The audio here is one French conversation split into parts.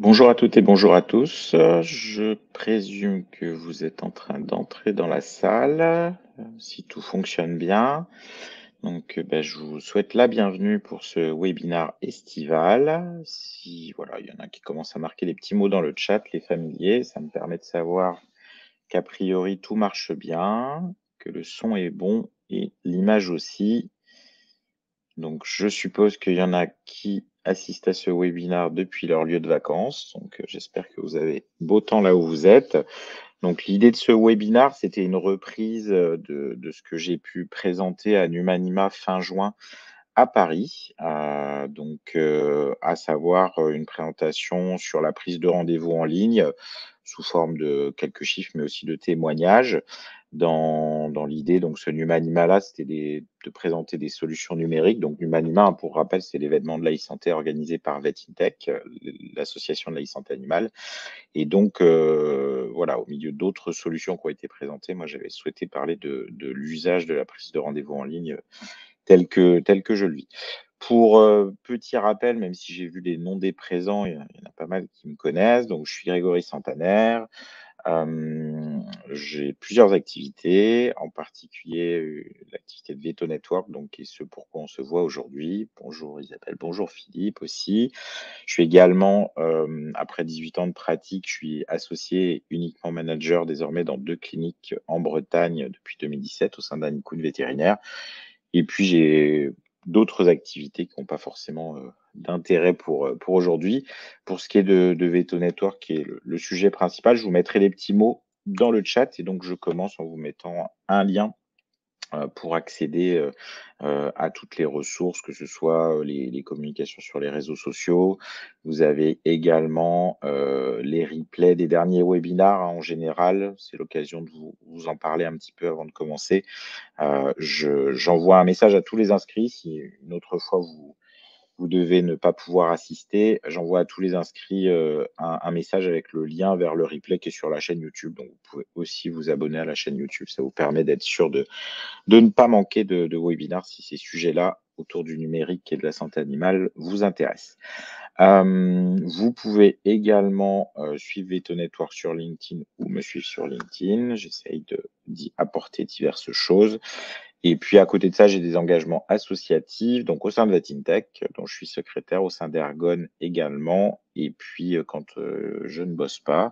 Bonjour à toutes et bonjour à tous. Je présume que vous êtes en train d'entrer dans la salle, si tout fonctionne bien. Donc, je vous souhaite la bienvenue pour ce webinaire estival. Si voilà, il y en a qui commencent à marquer des petits mots dans le chat, les familiers, ça me permet de savoir qu'a priori tout marche bien, que le son est bon et l'image aussi. Donc, je suppose qu'il y en a qui assistent à ce webinaire depuis leur lieu de vacances. Donc, j'espère que vous avez beau temps là où vous êtes. Donc, l'idée de ce webinaire, c'était une reprise de ce que j'ai pu présenter à Numanima fin juin à Paris. À savoir une présentation sur la prise de rendez-vous en ligne sous forme de quelques chiffres, mais aussi de témoignages. Dans l'idée, donc ce Numanima-là, c'était de présenter des solutions numériques. Donc Numanima, hein, pour rappel, c'est l'événement de l'e-santé organisé par VetIntech, l'association de l'e-santé animale. Et donc, voilà, au milieu d'autres solutions qui ont été présentées, moi, j'avais souhaité parler de l'usage de la prise de rendez-vous en ligne tel que je le vis. Pour, petit rappel, même si j'ai vu les noms des présents, il y en a pas mal qui me connaissent. Donc je suis Grégory Santaner. J'ai plusieurs activités, en particulier, l'activité de Veto Network, donc qui est ce pourquoi on se voit aujourd'hui. Bonjour Isabelle, bonjour Philippe aussi. Je suis également, après 18 ans de pratique, je suis associé et uniquement manager désormais dans 2 cliniques en Bretagne depuis 2017 au sein d'Anicoun Vétérinaire. Et puis j'ai d'autres activités qui n'ont pas forcément, d'intérêt pour aujourd'hui. Pour ce qui est de Veto Network, qui est le sujet principal, je vous mettrai les petits mots dans le chat et donc je commence en vous mettant un lien pour accéder, à toutes les ressources, que ce soit, les communications sur les réseaux sociaux. Vous avez également, les replays des derniers webinars, hein, en général. C'est l'occasion de vous en parler un petit peu avant de commencer. J'envoie un message à tous les inscrits. Si une autre fois vous devez ne pas pouvoir assister, j'envoie à tous les inscrits un message avec le lien vers le replay qui est sur la chaîne YouTube. Donc, vous pouvez aussi vous abonner à la chaîne YouTube. Ça vous permet d'être sûr de ne pas manquer de webinaires si ces sujets-là autour du numérique et de la santé animale vous intéressent. Vous pouvez également suivre Veto Network sur LinkedIn ou me suivre sur LinkedIn. J'essaye d'y apporter diverses choses. Et puis à côté de ça, j'ai des engagements associatifs, donc au sein de VetIntech, dont je suis secrétaire, au sein d'Ergon également. Et puis quand je ne bosse pas,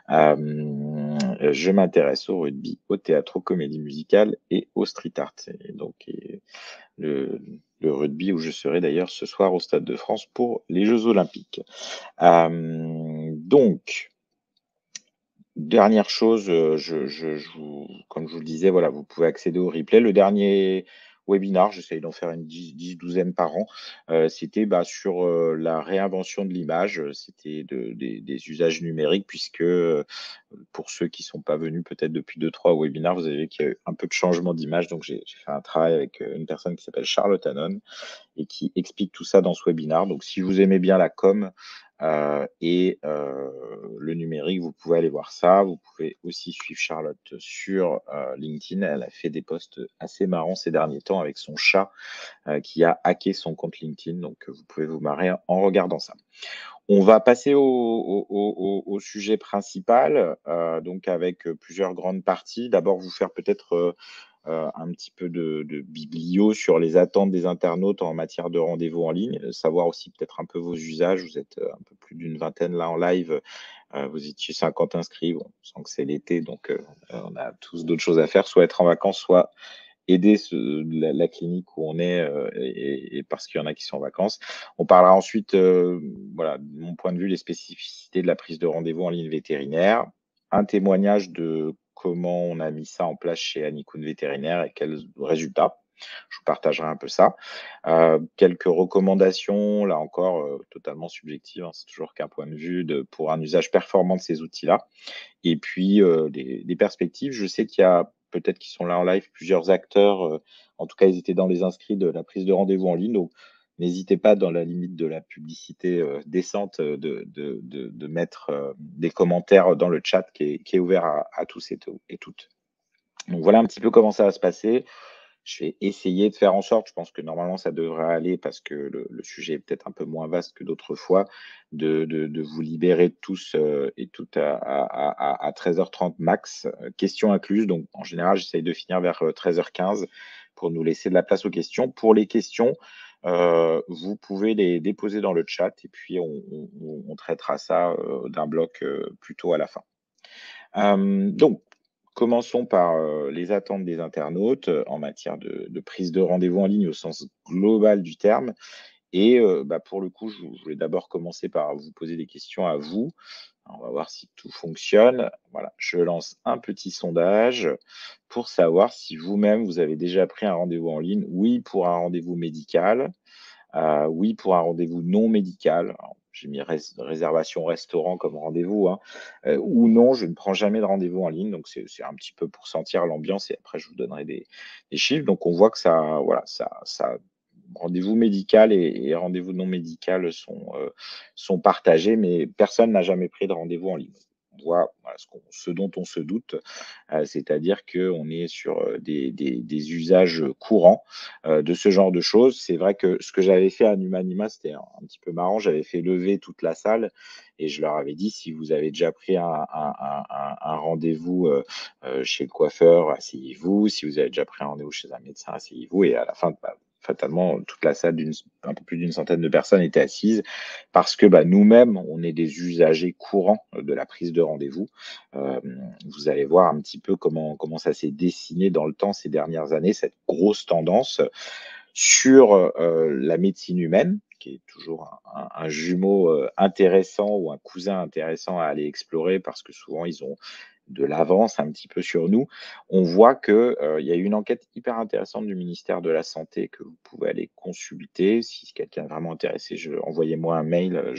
je m'intéresse au rugby, au théâtre, aux comédies musicales et au street art. Et donc le, le rugby où je serai d'ailleurs ce soir au Stade de France pour les Jeux Olympiques. Donc, dernière chose, comme je vous le disais, voilà, vous pouvez accéder au replay. Le dernier webinar, j'essaye d'en faire une douzaine par an, c'était sur la réinvention de l'image. C'était des usages numériques, puisque pour ceux qui ne sont pas venus peut-être depuis 2-3 webinaires, vous avez vu qu'il y a eu un peu de changement d'image. Donc, j'ai fait un travail avec une personne qui s'appelle Charlotte Hannon et qui explique tout ça dans ce webinaire. Donc, si vous aimez bien la com et le numérique, vous pouvez aller voir ça. Vous pouvez aussi suivre Charlotte sur LinkedIn. Elle a fait des posts assez marrants ces derniers temps avec son chat qui a hacké son compte LinkedIn. Donc, vous pouvez vous marrer en regardant ça. On va passer au sujet principal, donc avec plusieurs grandes parties. D'abord, vous faire peut-être un petit peu de biblio sur les attentes des internautes en matière de rendez-vous en ligne, savoir aussi peut-être un peu vos usages. Vous êtes un peu plus d'une vingtaine là en live, vous étiez 50 inscrits. Bon, on sent que c'est l'été, donc on a tous d'autres choses à faire, soit être en vacances, soit aider la clinique où on est et parce qu'il y en a qui sont en vacances. On parlera ensuite, voilà, de mon point de vue, les spécificités de la prise de rendez-vous en ligne vétérinaire, un témoignage de comment on a mis ça en place chez Anikoun Vétérinaire et quels résultats. Je vous partagerai un peu ça. Quelques recommandations, là encore, totalement subjectives, hein, c'est toujours qu'un point de vue pour un usage performant de ces outils-là. Et puis, des perspectives. Je sais qu'il y a peut-être qui sont là en live plusieurs acteurs, en tout cas, ils étaient dans les inscrits de la prise de rendez-vous en ligne. Donc, n'hésitez pas, dans la limite de la publicité décente, de mettre des commentaires dans le chat qui est ouvert à tous et toutes. Donc, voilà un petit peu comment ça va se passer. Je vais essayer de faire en sorte, je pense que normalement ça devrait aller parce que le sujet est peut-être un peu moins vaste que d'autres fois, de vous libérer tous, et toutes à 13h30 max, questions incluses. Donc en général, j'essaye de finir vers, 13h15 pour nous laisser de la place aux questions. Pour les questions, vous pouvez les déposer dans le chat et puis on traitera ça, d'un bloc, plutôt à la fin. Donc, commençons par, les attentes des internautes, en matière de prise de rendez-vous en ligne au sens global du terme et pour le coup, je voulais d'abord commencer par vous poser des questions à vous. On va voir si tout fonctionne. Voilà, je lance un petit sondage pour savoir si vous-même, vous avez déjà pris un rendez-vous en ligne. Oui, pour un rendez-vous médical. Oui, pour un rendez-vous non médical. Alors, j'ai mis réservation restaurant comme rendez-vous, hein, ou non, je ne prends jamais de rendez-vous en ligne. Donc c'est un petit peu pour sentir l'ambiance et après je vous donnerai des chiffres. Donc on voit que ça voilà, ça rendez-vous médical et rendez-vous non médical sont partagés, mais personne n'a jamais pris de rendez-vous en ligne. On voit, voilà, ce dont on se doute, c'est-à-dire qu'on est sur, des usages courants, de ce genre de choses. C'est vrai que ce que j'avais fait à Numanima, c'était un petit peu marrant. J'avais fait lever toute la salle et je leur avais dit: «Si vous avez déjà pris un rendez-vous, chez le coiffeur, asseyez-vous. Si vous avez déjà pris un rendez-vous chez un médecin, asseyez-vous» et à la fin, fatalement, toute la salle un peu plus d'une centaine de personnes était assise parce que, nous-mêmes, on est des usagers courants, de la prise de rendez-vous. Vous allez voir un petit peu comment ça s'est dessiné dans le temps ces dernières années, cette grosse tendance sur, la médecine humaine, qui est toujours un jumeau, intéressant ou un cousin intéressant à aller explorer parce que souvent ils ont de l'avance un petit peu sur nous. On voit que, il y a eu une enquête hyper intéressante du ministère de la santé que vous pouvez aller consulter. Si quelqu'un est vraiment intéressé, envoyez-moi un mail,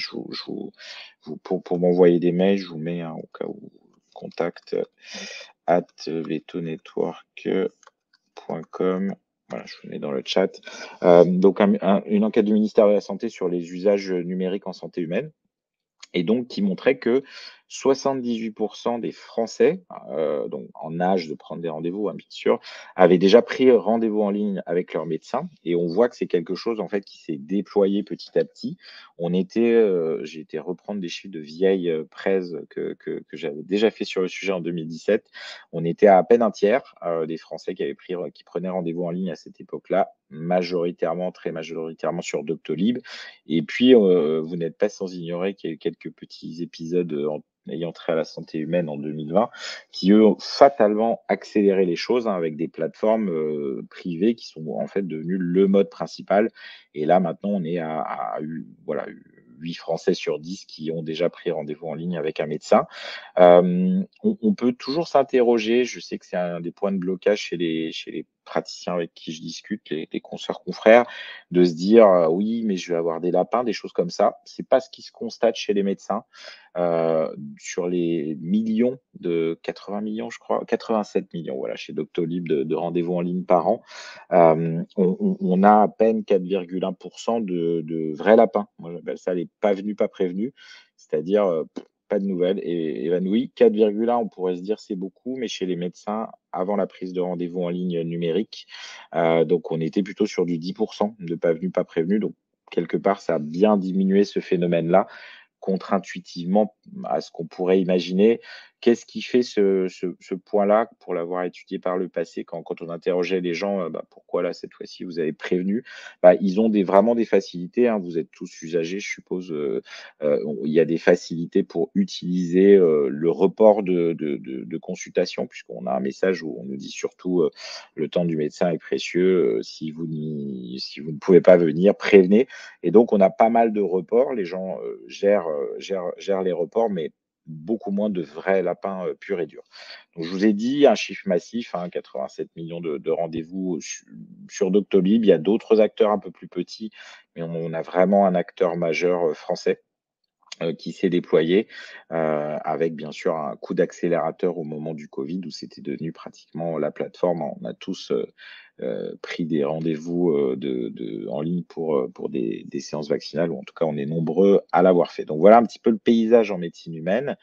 pour m'envoyer des mails, je vous mets, hein, au cas où, contact @vetonetwork.com. Voilà, je vous mets dans le chat. Donc une enquête du ministère de la santé sur les usages numériques en santé humaine et donc qui montrait que 78 des Français, donc en âge de prendre des rendez-vous, hein, bien sûr, avaient déjà pris rendez-vous en ligne avec leur médecin et on voit que c'est quelque chose, en fait, qui s'est déployé petit à petit. J'ai été reprendre des chiffres de vieilles, presse que j'avais déjà fait sur le sujet en 2017. On était à peine un tiers, des Français qui prenaient rendez-vous en ligne à cette époque-là, majoritairement, très majoritairement sur Doctolib et puis, vous n'êtes pas sans ignorer qu'il y a eu quelques petits épisodes, ayant trait à la santé humaine en 2020, qui eux ont fatalement accéléré les choses, hein, avec des plateformes, privées qui sont en fait devenues le mode principal. Et là maintenant on est à voilà, 8 Français sur 10 qui ont déjà pris rendez-vous en ligne avec un médecin. On peut toujours s'interroger, je sais que c'est un des points de blocage chez les praticiens avec qui je discute, les consoeurs confrères, de se dire, «Oui, mais je vais avoir des lapins», des choses comme ça. C'est pas ce qui se constate chez les médecins. Sur les millions de 80 millions, je crois, 87 millions, voilà, chez Doctolib de rendez-vous en ligne par an, on a à peine 4,1 de vrais lapins. Moi, j'appelle ça les pas venus, pas prévenus, c'est-à-dire, pas de nouvelles et évanouis. 4,1, on pourrait se dire c'est beaucoup, mais chez les médecins, avant la prise de rendez-vous en ligne numérique, donc on était plutôt sur du 10 de pas venus, pas prévenus. Donc quelque part, ça a bien diminué ce phénomène-là contre-intuitivement à ce qu'on pourrait imaginer. Qu'est-ce qui fait ce point-là, pour l'avoir étudié par le passé, quand on interrogeait les gens, «Pourquoi là, cette fois-ci, vous avez prévenu?» Ils ont vraiment des facilités, hein. Vous êtes tous usagers, je suppose, il y a des facilités pour utiliser, le report de consultation puisqu'on a un message où on nous dit surtout, «Le temps du médecin est précieux, si vous ne pouvez pas venir, prévenez». Et donc, on a pas mal de reports. Les gens gèrent les reports, mais beaucoup moins de vrais lapins purs et durs. Donc, je vous ai dit un chiffre massif, hein, 87 millions de rendez-vous sur Doctolib. Il y a d'autres acteurs un peu plus petits, mais on a vraiment un acteur majeur français qui s'est déployé, avec bien sûr un coup d'accélérateur au moment du Covid où c'était devenu pratiquement la plateforme. On a tous, pris des rendez-vous, en ligne pour des séances vaccinales ou en tout cas on est nombreux à l'avoir fait. Donc voilà un petit peu le paysage en médecine humaine.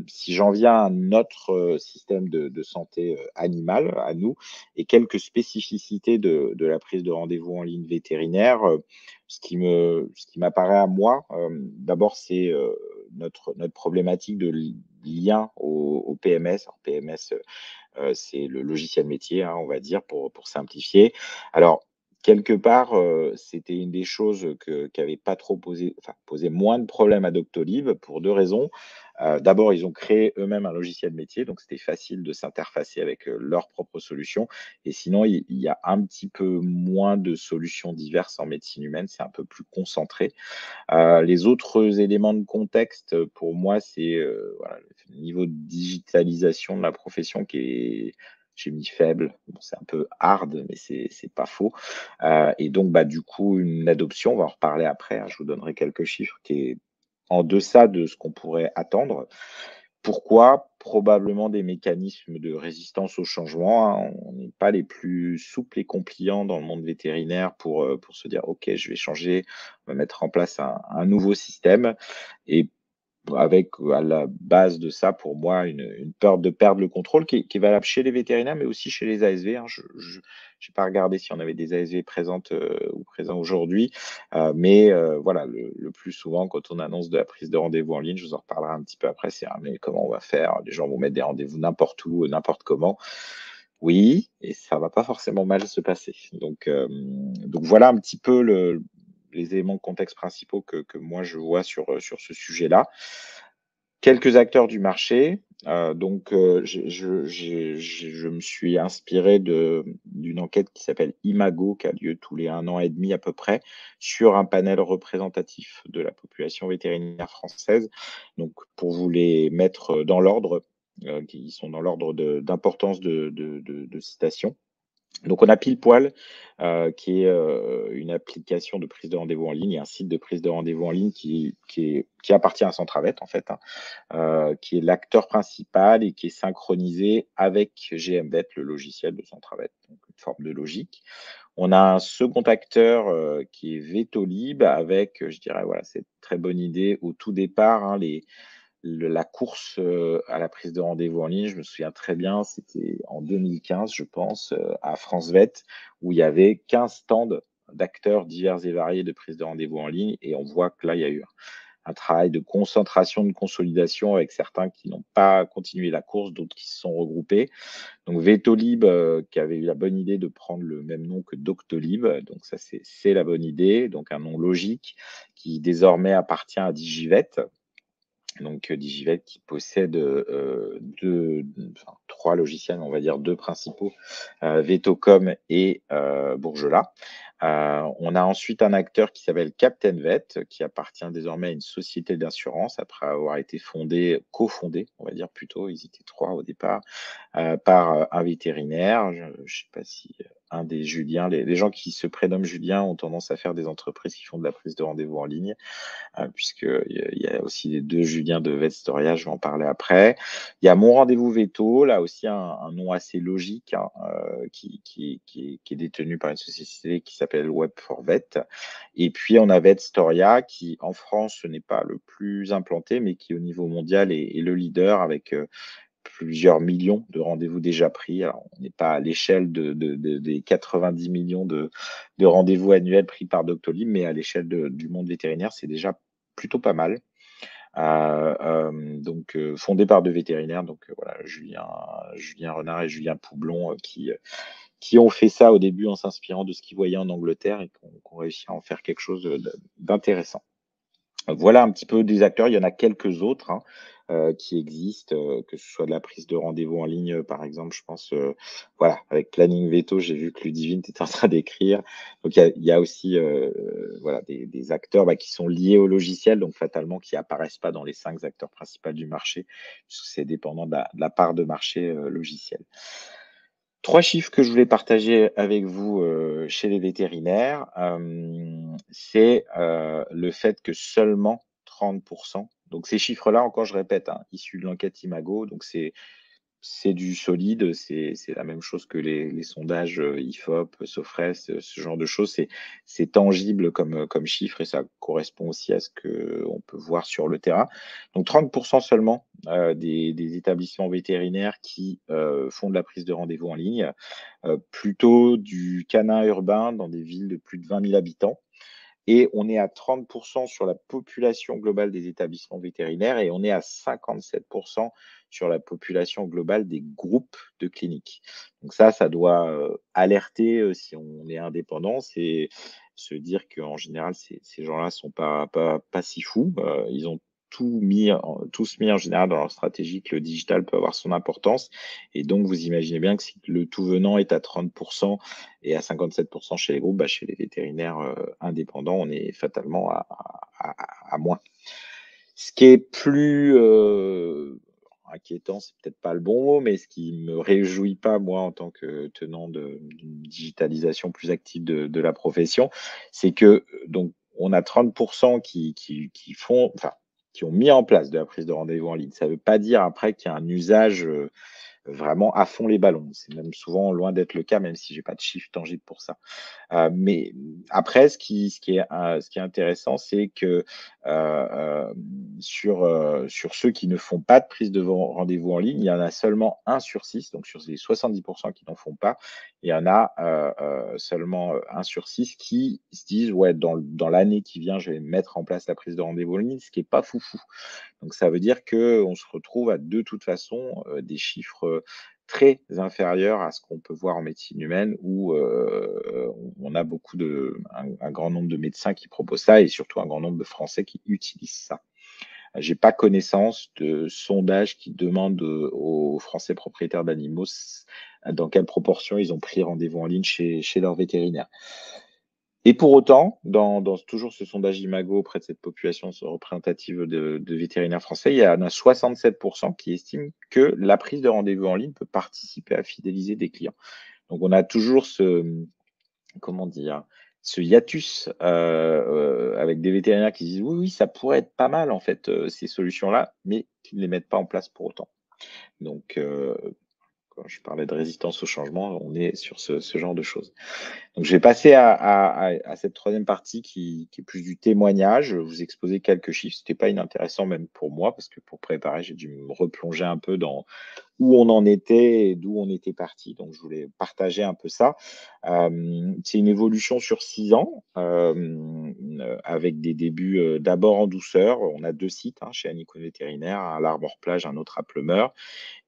Si j'en viens à notre, système de santé, animale, à nous, et quelques spécificités de la prise de rendez-vous en ligne vétérinaire, ce qui m'apparaît à moi, d'abord, c'est, notre problématique de lien au PMS. Alors PMS, c'est le logiciel métier, hein, on va dire, pour simplifier. Alors, quelque part, c'était une des choses qui avait pas trop posé moins de problèmes à Doctolib pour 2 raisons. D'abord, ils ont créé eux-mêmes un logiciel métier, donc c'était facile de s'interfacer avec, leurs propres solutions, et sinon il y a un petit peu moins de solutions diverses en médecine humaine, c'est un peu plus concentré. Les autres éléments de contexte, pour moi, c'est, voilà, le niveau de digitalisation de la profession qui est, j'ai mis faible. Bon, c'est un peu hard, mais c'est pas faux. Et donc, bah, du coup, une adoption, on va en reparler après, hein, je vous donnerai quelques chiffres, qui est en deçà de ce qu'on pourrait attendre. Pourquoi? Probablement des mécanismes de résistance au changement, hein. On n'est pas les plus souples et compliants dans le monde vétérinaire pour se dire: «OK, je vais changer, on va mettre en place un nouveau système», et avec, à la base de ça, pour moi, une peur de perdre le contrôle qui est valable chez les vétérinaires, mais aussi chez les ASV, hein. Je j'ai pas regardé si on avait des ASV présentes, ou présents aujourd'hui, mais voilà, le plus souvent, quand on annonce de la prise de rendez-vous en ligne, je vous en reparlerai un petit peu après, c'est: «Ah mais comment on va faire? Les gens vont mettre des rendez-vous n'importe où, n'importe comment». Oui, et ça va pas forcément mal se passer. Donc voilà un petit peu les éléments de contexte principaux que moi je vois sur ce sujet-là. Quelques acteurs du marché, je me suis inspiré d'une enquête qui s'appelle Imago, qui a lieu tous les 1 an et demi à peu près, sur un panel représentatif de la population vétérinaire française. Donc pour vous les mettre dans l'ordre, qui sont dans l'ordre d'importance de citation. Donc on a Pile-Poil, qui est, une application de prise de rendez-vous en ligne et un site de prise de rendez-vous en ligne qui appartient à Centravet en fait, hein, qui est l'acteur principal et qui est synchronisé avec GMVet, le logiciel de Centravet, donc une forme de logique. On a un second acteur, qui est Vetolib avec, je dirais, voilà, cette très bonne idée au tout départ, hein, la course, à la prise de rendez-vous en ligne, je me souviens très bien, c'était en 2015, je pense, à France Vet, où il y avait 15 stands d'acteurs divers et variés de prise de rendez-vous en ligne, et on voit que là, il y a eu un travail de concentration, de consolidation, avec certains qui n'ont pas continué la course, d'autres qui se sont regroupés. Donc Vetolib, qui avait eu la bonne idée de prendre le même nom que Doctolib, donc ça, c'est la bonne idée, donc un nom logique qui désormais appartient à Digivet. Donc, Digivet qui possède, 2, enfin 3 logiciels, on va dire 2 principaux, Vetocom et Bourgelat. On a ensuite un acteur qui s'appelle Captain Vet, qui appartient désormais à une société d'assurance après avoir été cofondé, on va dire plutôt, ils étaient 3 au départ, par, un vétérinaire. Je ne sais pas si, un des Julien, les gens qui se prénomment Julien ont tendance à faire des entreprises qui font de la prise de rendez-vous en ligne, il y a aussi les 2 Julien de Vetstoria, je vais en parler après. Il y a Mon Rendez-vous Veto, là aussi un nom assez logique, hein, qui est détenu par une société qui s'appelle Web4Vet. Et puis on a Vetstoria qui, en France, ce n'est pas le plus implanté, mais qui au niveau mondial est le leader avec, plusieurs millions de rendez-vous déjà pris. Alors, on n'est pas à l'échelle des 90 millions de rendez-vous annuels pris par Doctolib, mais à l'échelle du monde vétérinaire, c'est déjà plutôt pas mal. Fondé par 2 vétérinaires, donc voilà, Julien Renard et Julien Poublon, qui ont fait ça au début en s'inspirant de ce qu'ils voyaient en Angleterre et qui ont réussi à en faire quelque chose d'intéressant. Voilà un petit peu des acteurs, il y en a quelques autres, hein, qui existent, que ce soit de la prise de rendez-vous en ligne, par exemple, je pense, voilà, avec Planning Veto, j'ai vu que Ludivine était en train d'écrire. Donc il y a aussi, voilà, des acteurs, bah, qui sont liés au logiciel, donc fatalement qui apparaissent pas dans les 5 acteurs principaux du marché, puisque c'est dépendant de la part de marché, logiciel. 3 chiffres que je voulais partager avec vous, chez les vétérinaires, c'est, le fait que seulement 30, donc ces chiffres-là, encore je répète, hein, issus de l'enquête Imago, donc c'est du solide, c'est la même chose que les sondages, IFOP, Sofres, ce genre de choses. C'est tangible comme chiffre et ça correspond aussi à ce qu'on peut voir sur le terrain. Donc 30 seulement, des établissements vétérinaires qui, font de la prise de rendez-vous en ligne, plutôt du canin urbain dans des villes de plus de 20 000 habitants. Et on est à 30 sur la population globale des établissements vétérinaires et on est à 57 sur la population globale des groupes de cliniques. Donc ça doit, alerter, si on est indépendant, c'est se dire qu'en général ces gens-là sont pas si fous. Ils ont tous mis en général dans leur stratégie que le digital peut avoir son importance et donc vous imaginez bien que si le tout venant est à 30 et à 57 chez les groupes, bah, chez les vétérinaires, indépendants, on est fatalement à moins. Ce qui est plus, inquiétant, c'est peut-être pas le bon mot, mais ce qui me réjouit pas, moi, en tant que tenant d'une digitalisation plus active de la profession, c'est que, donc on a 30 qui font enfin, qui ont mis en place de la prise de rendez-vous en ligne. Ça veut pas dire après qu'il y a un usage, vraiment à fond les ballons. C'est même souvent loin d'être le cas, même si j'ai pas de chiffres tangibles pour ça. Mais après, ce qui est intéressant, c'est que, sur ceux qui ne font pas de prise de rendez-vous en ligne, il y en a seulement 1/6, donc sur les 70 qui n'en font pas, il y en a, seulement, 1/6 qui se disent: «Ouais, dans l'année qui vient, je vais mettre en place la prise de rendez-vous en ligne», ce qui est pas foufou. Donc ça veut dire qu'on se retrouve à de toute façon, des chiffres, très inférieurs à ce qu'on peut voir en médecine humaine où, on a un grand nombre de médecins qui proposent ça et surtout un grand nombre de Français qui utilisent ça. J'ai pas connaissance de sondages qui demandent, aux Français propriétaires d'animaux dans quelle proportion ils ont pris rendez-vous en ligne chez leur vétérinaire. Et pour autant, dans toujours ce sondage Imago auprès de cette population représentative de vétérinaires français, il y en a 67 qui estiment que la prise de rendez-vous en ligne peut participer à fidéliser des clients. Donc on a toujours comment dire? Ce hiatus, avec des vétérinaires qui disent: «Oui, oui, ça pourrait être pas mal en fait, ces solutions-là», mais qui ne les mettent pas en place pour autant. Donc quand je parlais de résistance au changement, on est sur ce genre de choses. Donc je vais passer à cette troisième partie qui est plus du témoignage. Je vais vous exposer quelques chiffres. C'était pas inintéressant même pour moi parce que pour préparer, j'ai dû me replonger un peu dans où on en était et d'où on était parti. Donc je voulais partager un peu ça. C'est une évolution sur 6 ans, avec des débuts, d'abord en douceur. On a 2 sites, hein, chez Anicot Vétérinaire, un à l'Armor-Plage, un autre à Pleumeur.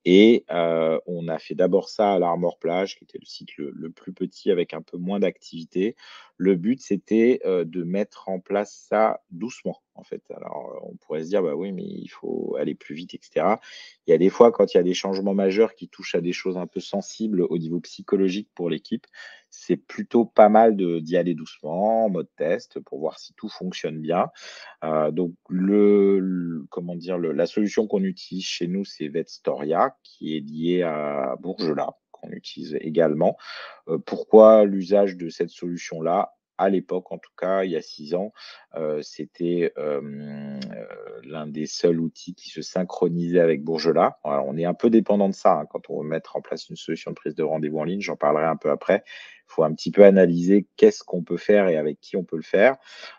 Et on a fait d'abord ça à l'Armor-Plage, qui était le site le plus petit avec un peu moins d'activité. Le but, c'était, de mettre en place ça doucement, en fait. Alors, on pourrait se dire: «Bah, oui, mais il faut aller plus vite et cetera». Il y a des fois, quand il y a des changements majeurs qui touchent à des choses un peu sensibles au niveau psychologique pour l'équipe, c'est plutôt pas mal d'y aller doucement, en mode test, pour voir si tout fonctionne bien. Donc comment dire? La solution qu'on utilise chez nous, c'est Vetstoria, qui est liée à Bourgelat, qu'on utilise également. Pourquoi l'usage de cette solution-là? À l'époque, en tout cas, il y a 6 ans, c'était, l'un des seuls outils qui se synchronisait avec Bourgelat. Alors on est un peu dépendant de ça, hein, quand on veut mettre en place une solution de prise de rendez-vous en ligne, j'en parlerai un peu après. Il faut un petit peu analyser qu'est-ce qu'on peut faire et avec qui on peut le faire.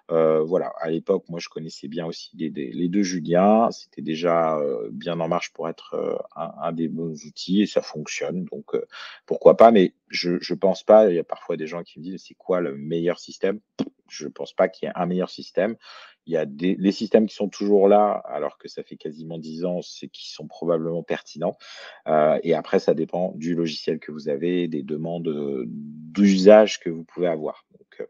Voilà, à l'époque, moi, je connaissais bien aussi les 2 Julien. C'était déjà, bien en marche pour être, un des bons outils et ça fonctionne donc pourquoi pas? Mais je pense pas, il y a parfois des gens qui me disent: «C'est quoi le meilleur système?» Je pense pas qu'il y ait un meilleur système. Il y a les systèmes qui sont toujours là, alors que ça fait quasiment 10 ans, c'est qu'ils sont probablement pertinents. Et après, ça dépend du logiciel que vous avez, des demandes, d'usage que vous pouvez avoir. Donc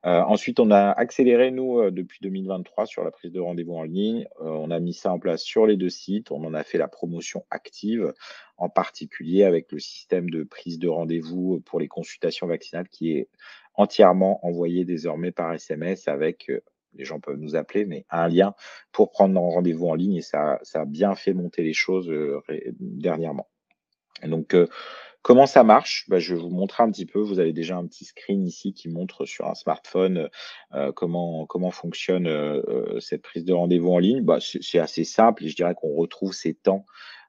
ensuite, on a accéléré, nous, depuis 2023 sur la prise de rendez-vous en ligne. On a mis ça en place sur les 2 sites. On en a fait la promotion active, en particulier avec le système de prise de rendez-vous, pour les consultations vaccinales qui est entièrement envoyé désormais par SMS avec, les gens peuvent nous appeler, mais un lien pour prendre un rendez-vous en ligne et ça a bien fait monter les choses, dernièrement. Et donc, comment ça marche? Bah, je vais vous montrer un petit peu. Vous avez déjà un petit screen ici qui montre sur un smartphone, comment fonctionne, cette prise de rendez-vous en ligne. Bah, c'est assez simple et je dirais qu'on retrouve ces temps,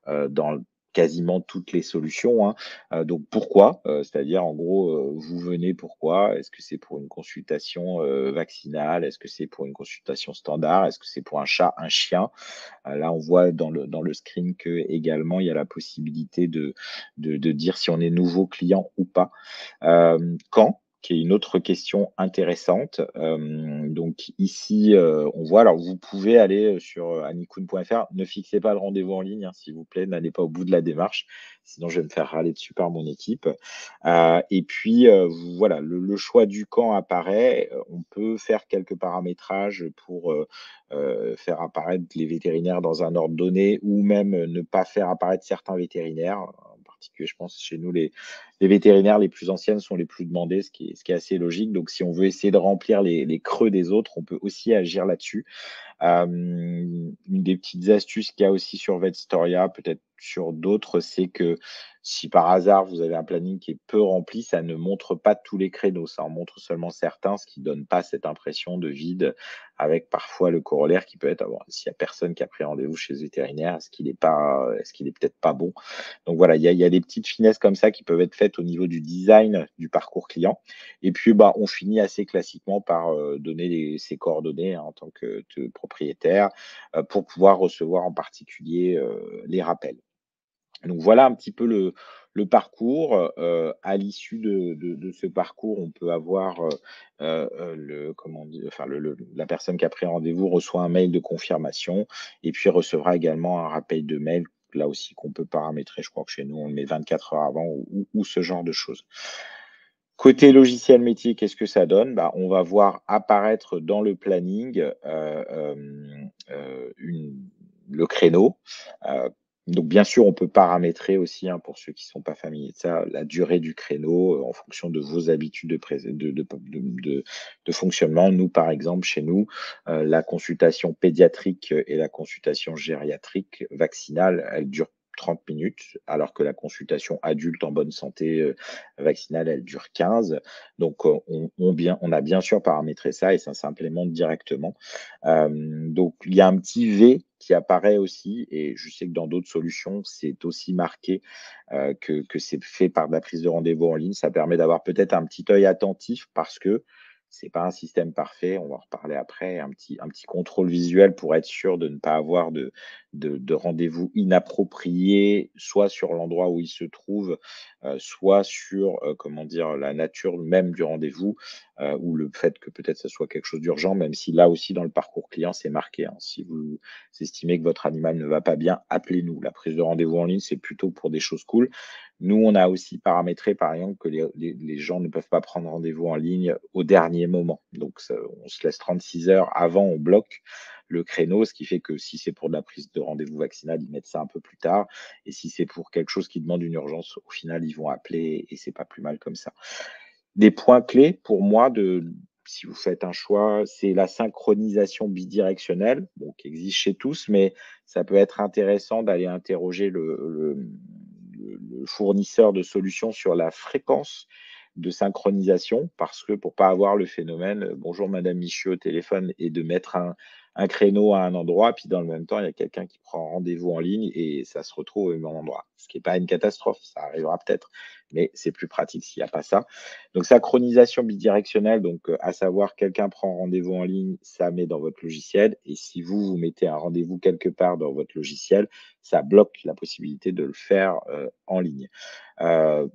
dans quasiment toutes les solutions, hein. Donc pourquoi? C'est-à-dire en gros, vous venez pourquoi? Est-ce que c'est pour une consultation, vaccinale? Est-ce que c'est pour une consultation standard? Est-ce que c'est pour un chat, un chien? Là, on voit dans le screen que également il y a la possibilité de dire si on est nouveau client ou pas. Quand? Qui est une autre question intéressante. Donc ici, on voit alors vous pouvez aller, sur, anycoon.fr. Ne fixez pas le rendez-vous en ligne, hein, s'il vous plaît, n'allez pas au bout de la démarche, sinon je vais me faire râler dessus par mon équipe. Et puis, voilà, le choix du camp apparaît. On peut faire quelques paramétrages pour, faire apparaître les vétérinaires dans un ordre donné ou même, ne pas faire apparaître certains vétérinaires. En particulier, je pense chez nous, les vétérinaires les plus anciennes sont les plus demandées, ce qui est assez logique. Donc si on veut essayer de remplir les creux des autres, on peut aussi agir là-dessus. Une des petites astuces qu'il y a aussi sur Vetstoria, peut-être sur d'autres, c'est que si par hasard vous avez un planning qui est peu rempli, ça ne montre pas tous les créneaux, ça en montre seulement certains, ce qui donne pas cette impression de vide avec parfois le corollaire qui peut être: «Ah bon, s'il y a personne qui a pris rendez-vous chez le vétérinaire, est-ce qu'il est peut-être pas bon?» Donc voilà, il y a des petites finesses comme ça qui peuvent être faites au niveau du design du parcours client. Et puis, bah, on finit assez classiquement par, donner ses coordonnées, hein, en tant que propriétaire, pour pouvoir recevoir en particulier, les rappels. Donc voilà un petit peu le parcours. À l'issue de ce parcours, on peut avoir, le comment dire? Enfin le la personne qui a pris rendez-vous reçoit un mail de confirmation et puis recevra également un rappel de mail, là aussi qu'on peut paramétrer. Je crois que chez nous, on le met 24 heures avant ou ce genre de choses. Côté logiciel métier, qu'est-ce que ça donne? Bah, on va voir apparaître dans le planning, une le créneau. Donc bien sûr, on peut paramétrer aussi, hein, pour ceux qui ne sont pas familiers de ça, la durée du créneau, en fonction de vos habitudes de fonctionnement. Nous, par exemple, chez nous, la consultation pédiatrique et la consultation gériatrique vaccinale, elle dure 30 minutes, alors que la consultation adulte en bonne santé, vaccinale, elle dure 15. Donc, on a bien sûr paramétré ça et ça s'implémente directement. Donc il y a un petit V qui apparaît aussi et je sais que dans d'autres solutions, c'est aussi marqué, que c'est fait par de la prise de rendez-vous en ligne. Ça permet d'avoir peut-être un petit œil attentif parce que c'est pas un système parfait, on va en reparler après, un petit contrôle visuel pour être sûr de ne pas avoir de rendez-vous inappropriés, soit sur l'endroit où il se trouve, soit sur, comment dire? La nature même du rendez-vous, ou le fait que peut-être ce soit quelque chose d'urgent, même si là aussi dans le parcours client, c'est marqué, hein. Si vous estimez que votre animal ne va pas bien, appelez-nous. La prise de rendez-vous en ligne, c'est plutôt pour des choses cool. Nous, on a aussi paramétré, par exemple, que les gens ne peuvent pas prendre rendez-vous en ligne au dernier moment. Donc ça, on se laisse 36 heures avant, on bloque le créneau, ce qui fait que si c'est pour de la prise de rendez-vous vaccinal, ils mettent ça un peu plus tard et si c'est pour quelque chose qui demande une urgence, au final, ils vont appeler et c'est pas plus mal comme ça. Des points clés pour moi si vous faites un choix, c'est la synchronisation bidirectionnelle, bon, qui existe chez tous, mais ça peut être intéressant d'aller interroger le fournisseur de solutions sur la fréquence de synchronisation parce que pour pas avoir le phénomène, «Bonjour madame Michu» au téléphone et de mettre un créneau à un endroit, puis dans le même temps, il y a quelqu'un qui prend rendez-vous en ligne et ça se retrouve au même endroit. Ce qui est pas une catastrophe, ça arrivera peut-être, mais c'est plus pratique s'il y a pas ça. Donc synchronisation bidirectionnelle, donc à savoir quelqu'un prend rendez-vous en ligne, ça met dans votre logiciel et si vous mettez un rendez-vous quelque part dans votre logiciel, ça bloque la possibilité de le faire, en ligne.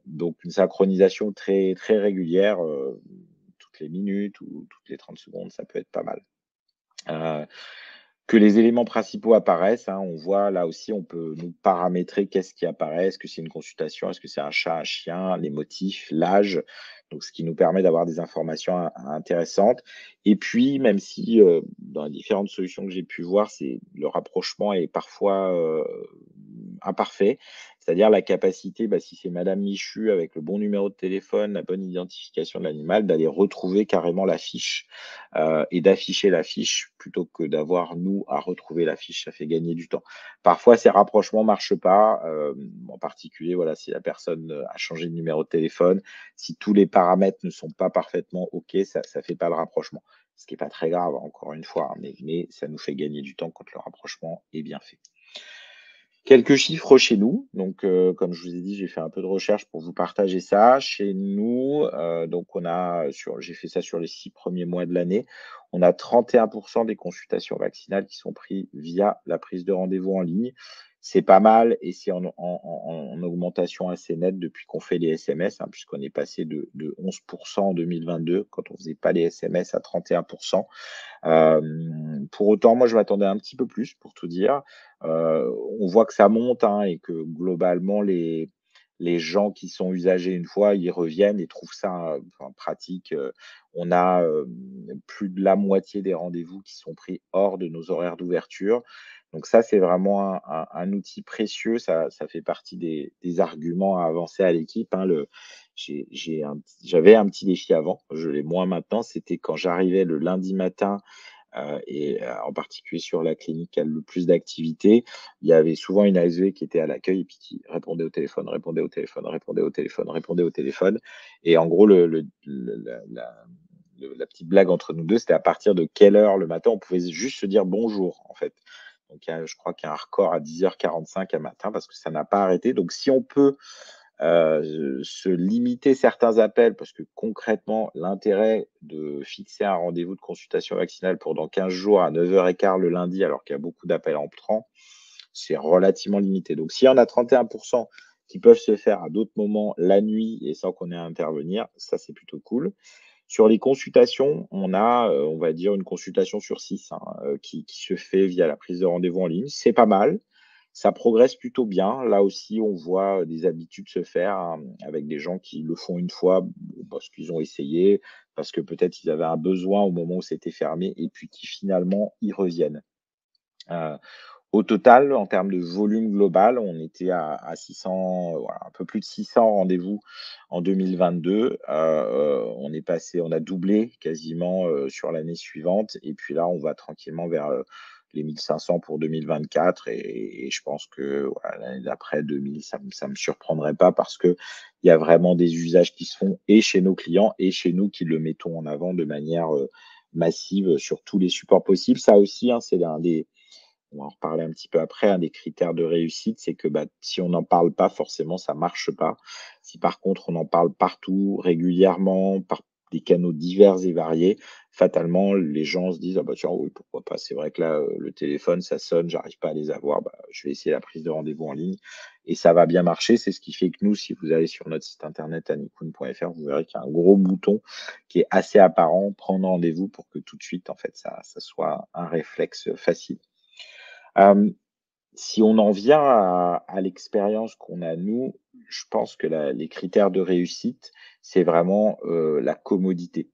Donc une synchronisation très très régulière, toutes les minutes ou toutes les 30 secondes, ça peut être pas mal. Heu, que les éléments principaux apparaissent, hein, on voit là aussi, on peut nous paramétrer qu'est-ce qui apparaît. Est-ce que c'est une consultation? Est-ce que c'est un chat, un chien? Les motifs, l'âge, donc ce qui nous permet d'avoir des informations intéressantes et puis même si, dans les différentes solutions que j'ai pu voir, c'est le rapprochement est parfois, imparfait. C'est-à-dire la capacité, bah, si c'est madame Michu avec le bon numéro de téléphone, la bonne identification de l'animal, d'aller retrouver carrément la fiche et d'afficher la fiche plutôt que d'avoir nous à retrouver la fiche, ça fait gagner du temps. Parfois, ces rapprochements marchent pas, en particulier, voilà, si la personne, a changé de numéro de téléphone, si tous les paramètres ne sont pas parfaitement OK, ça fait pas le rapprochement. Ce qui est pas très grave, encore une fois, hein, mais ça nous fait gagner du temps quand le rapprochement est bien fait. Quelques chiffres chez nous. Donc, comme je vous ai dit, j'ai fait un peu de recherche pour vous partager ça. Chez nous, donc j'ai fait ça sur les 6 premiers mois de l'année. On a 31 des consultations vaccinales qui sont prises via la prise de rendez-vous en ligne. C'est pas mal et c'est en augmentation assez nette depuis qu'on fait les SMS, hein, puisqu'on est passé de 11 en 2022, quand on faisait pas les SMS, à 31. Pour autant, moi, je m'attendais un petit peu plus, pour tout dire. On voit que ça monte, hein, et que globalement, les gens qui sont usagés une fois, ils reviennent et trouvent ça, enfin, pratique. On a, plus de la moitié des rendez-vous qui sont pris hors de nos horaires d'ouverture. Donc ça, c'est vraiment un outil précieux. Ça fait partie des arguments à avancer à l'équipe, hein. J'avais un petit défi avant, je l'ai moins maintenant, c'était quand j'arrivais le lundi matin, en particulier sur la clinique qui a le plus d'activité, il y avait souvent une ASV qui était à l'accueil et puis qui répondait au téléphone, répondait au téléphone, répondait au téléphone, répondait au téléphone. Et en gros, la petite blague entre nous 2, c'était à partir de quelle heure le matin on pouvait juste se dire bonjour, en fait. Donc je crois qu'il y a un record à 10h45 un matin parce que ça n'a pas arrêté. Donc si on peut se limiter certains appels, parce que concrètement, l'intérêt de fixer un rendez-vous de consultation vaccinale pour dans 15 jours à 9h15 le lundi, alors qu'il y a beaucoup d'appels entrants, c'est relativement limité. Donc, s'il y en a 31 qui peuvent se faire à d'autres moments la nuit et sans qu'on ait à intervenir, ça, c'est plutôt cool. Sur les consultations, on a, on va dire une consultation sur 6, hein, qui se fait via la prise de rendez-vous en ligne. C'est pas mal, ça progresse plutôt bien. Là aussi, on voit, des habitudes se faire, hein, avec des gens qui le font une fois, parce qu'ils ont essayé, parce que peut-être ils avaient un besoin au moment où c'était fermé et puis qui finalement y reviennent. Heu, Au total, en termes de volume global, on était à 600, voilà, un peu plus de 600 rendez-vous en 2022. On a doublé quasiment, sur l'année suivante et puis là, on va tranquillement vers, les 1 500 pour 2024 et je pense que, voilà, l'année d'après 2000, ça me surprendrait pas parce qu'il y a vraiment des usages qui se font et chez nos clients et chez nous qui le mettons en avant de manière, massive sur tous les supports possibles. Ça aussi, hein, c'est l'un des on va en reparler un petit peu après, un des critères de réussite, c'est que, bah, si on n'en parle pas, forcément, ça marche pas. Si par contre, on en parle partout, régulièrement, par des canaux divers et variés, fatalement, les gens se disent: «Ah bah tiens, oui, pourquoi pas? C'est vrai que là, le téléphone, ça sonne, j'arrive pas à les avoir, bah, je vais essayer la prise de rendez-vous en ligne» et ça va bien marcher. C'est ce qui fait que nous, si vous allez sur notre site internet anikoun.fr, vous verrez qu'il y a un gros bouton qui est assez apparent, prendre rendez-vous pour que tout de suite, en fait, ça soit un réflexe, facile. Hem, Si on en vient à l'expérience qu'on a nous, je pense que les critères de réussite, c'est vraiment, la commodité.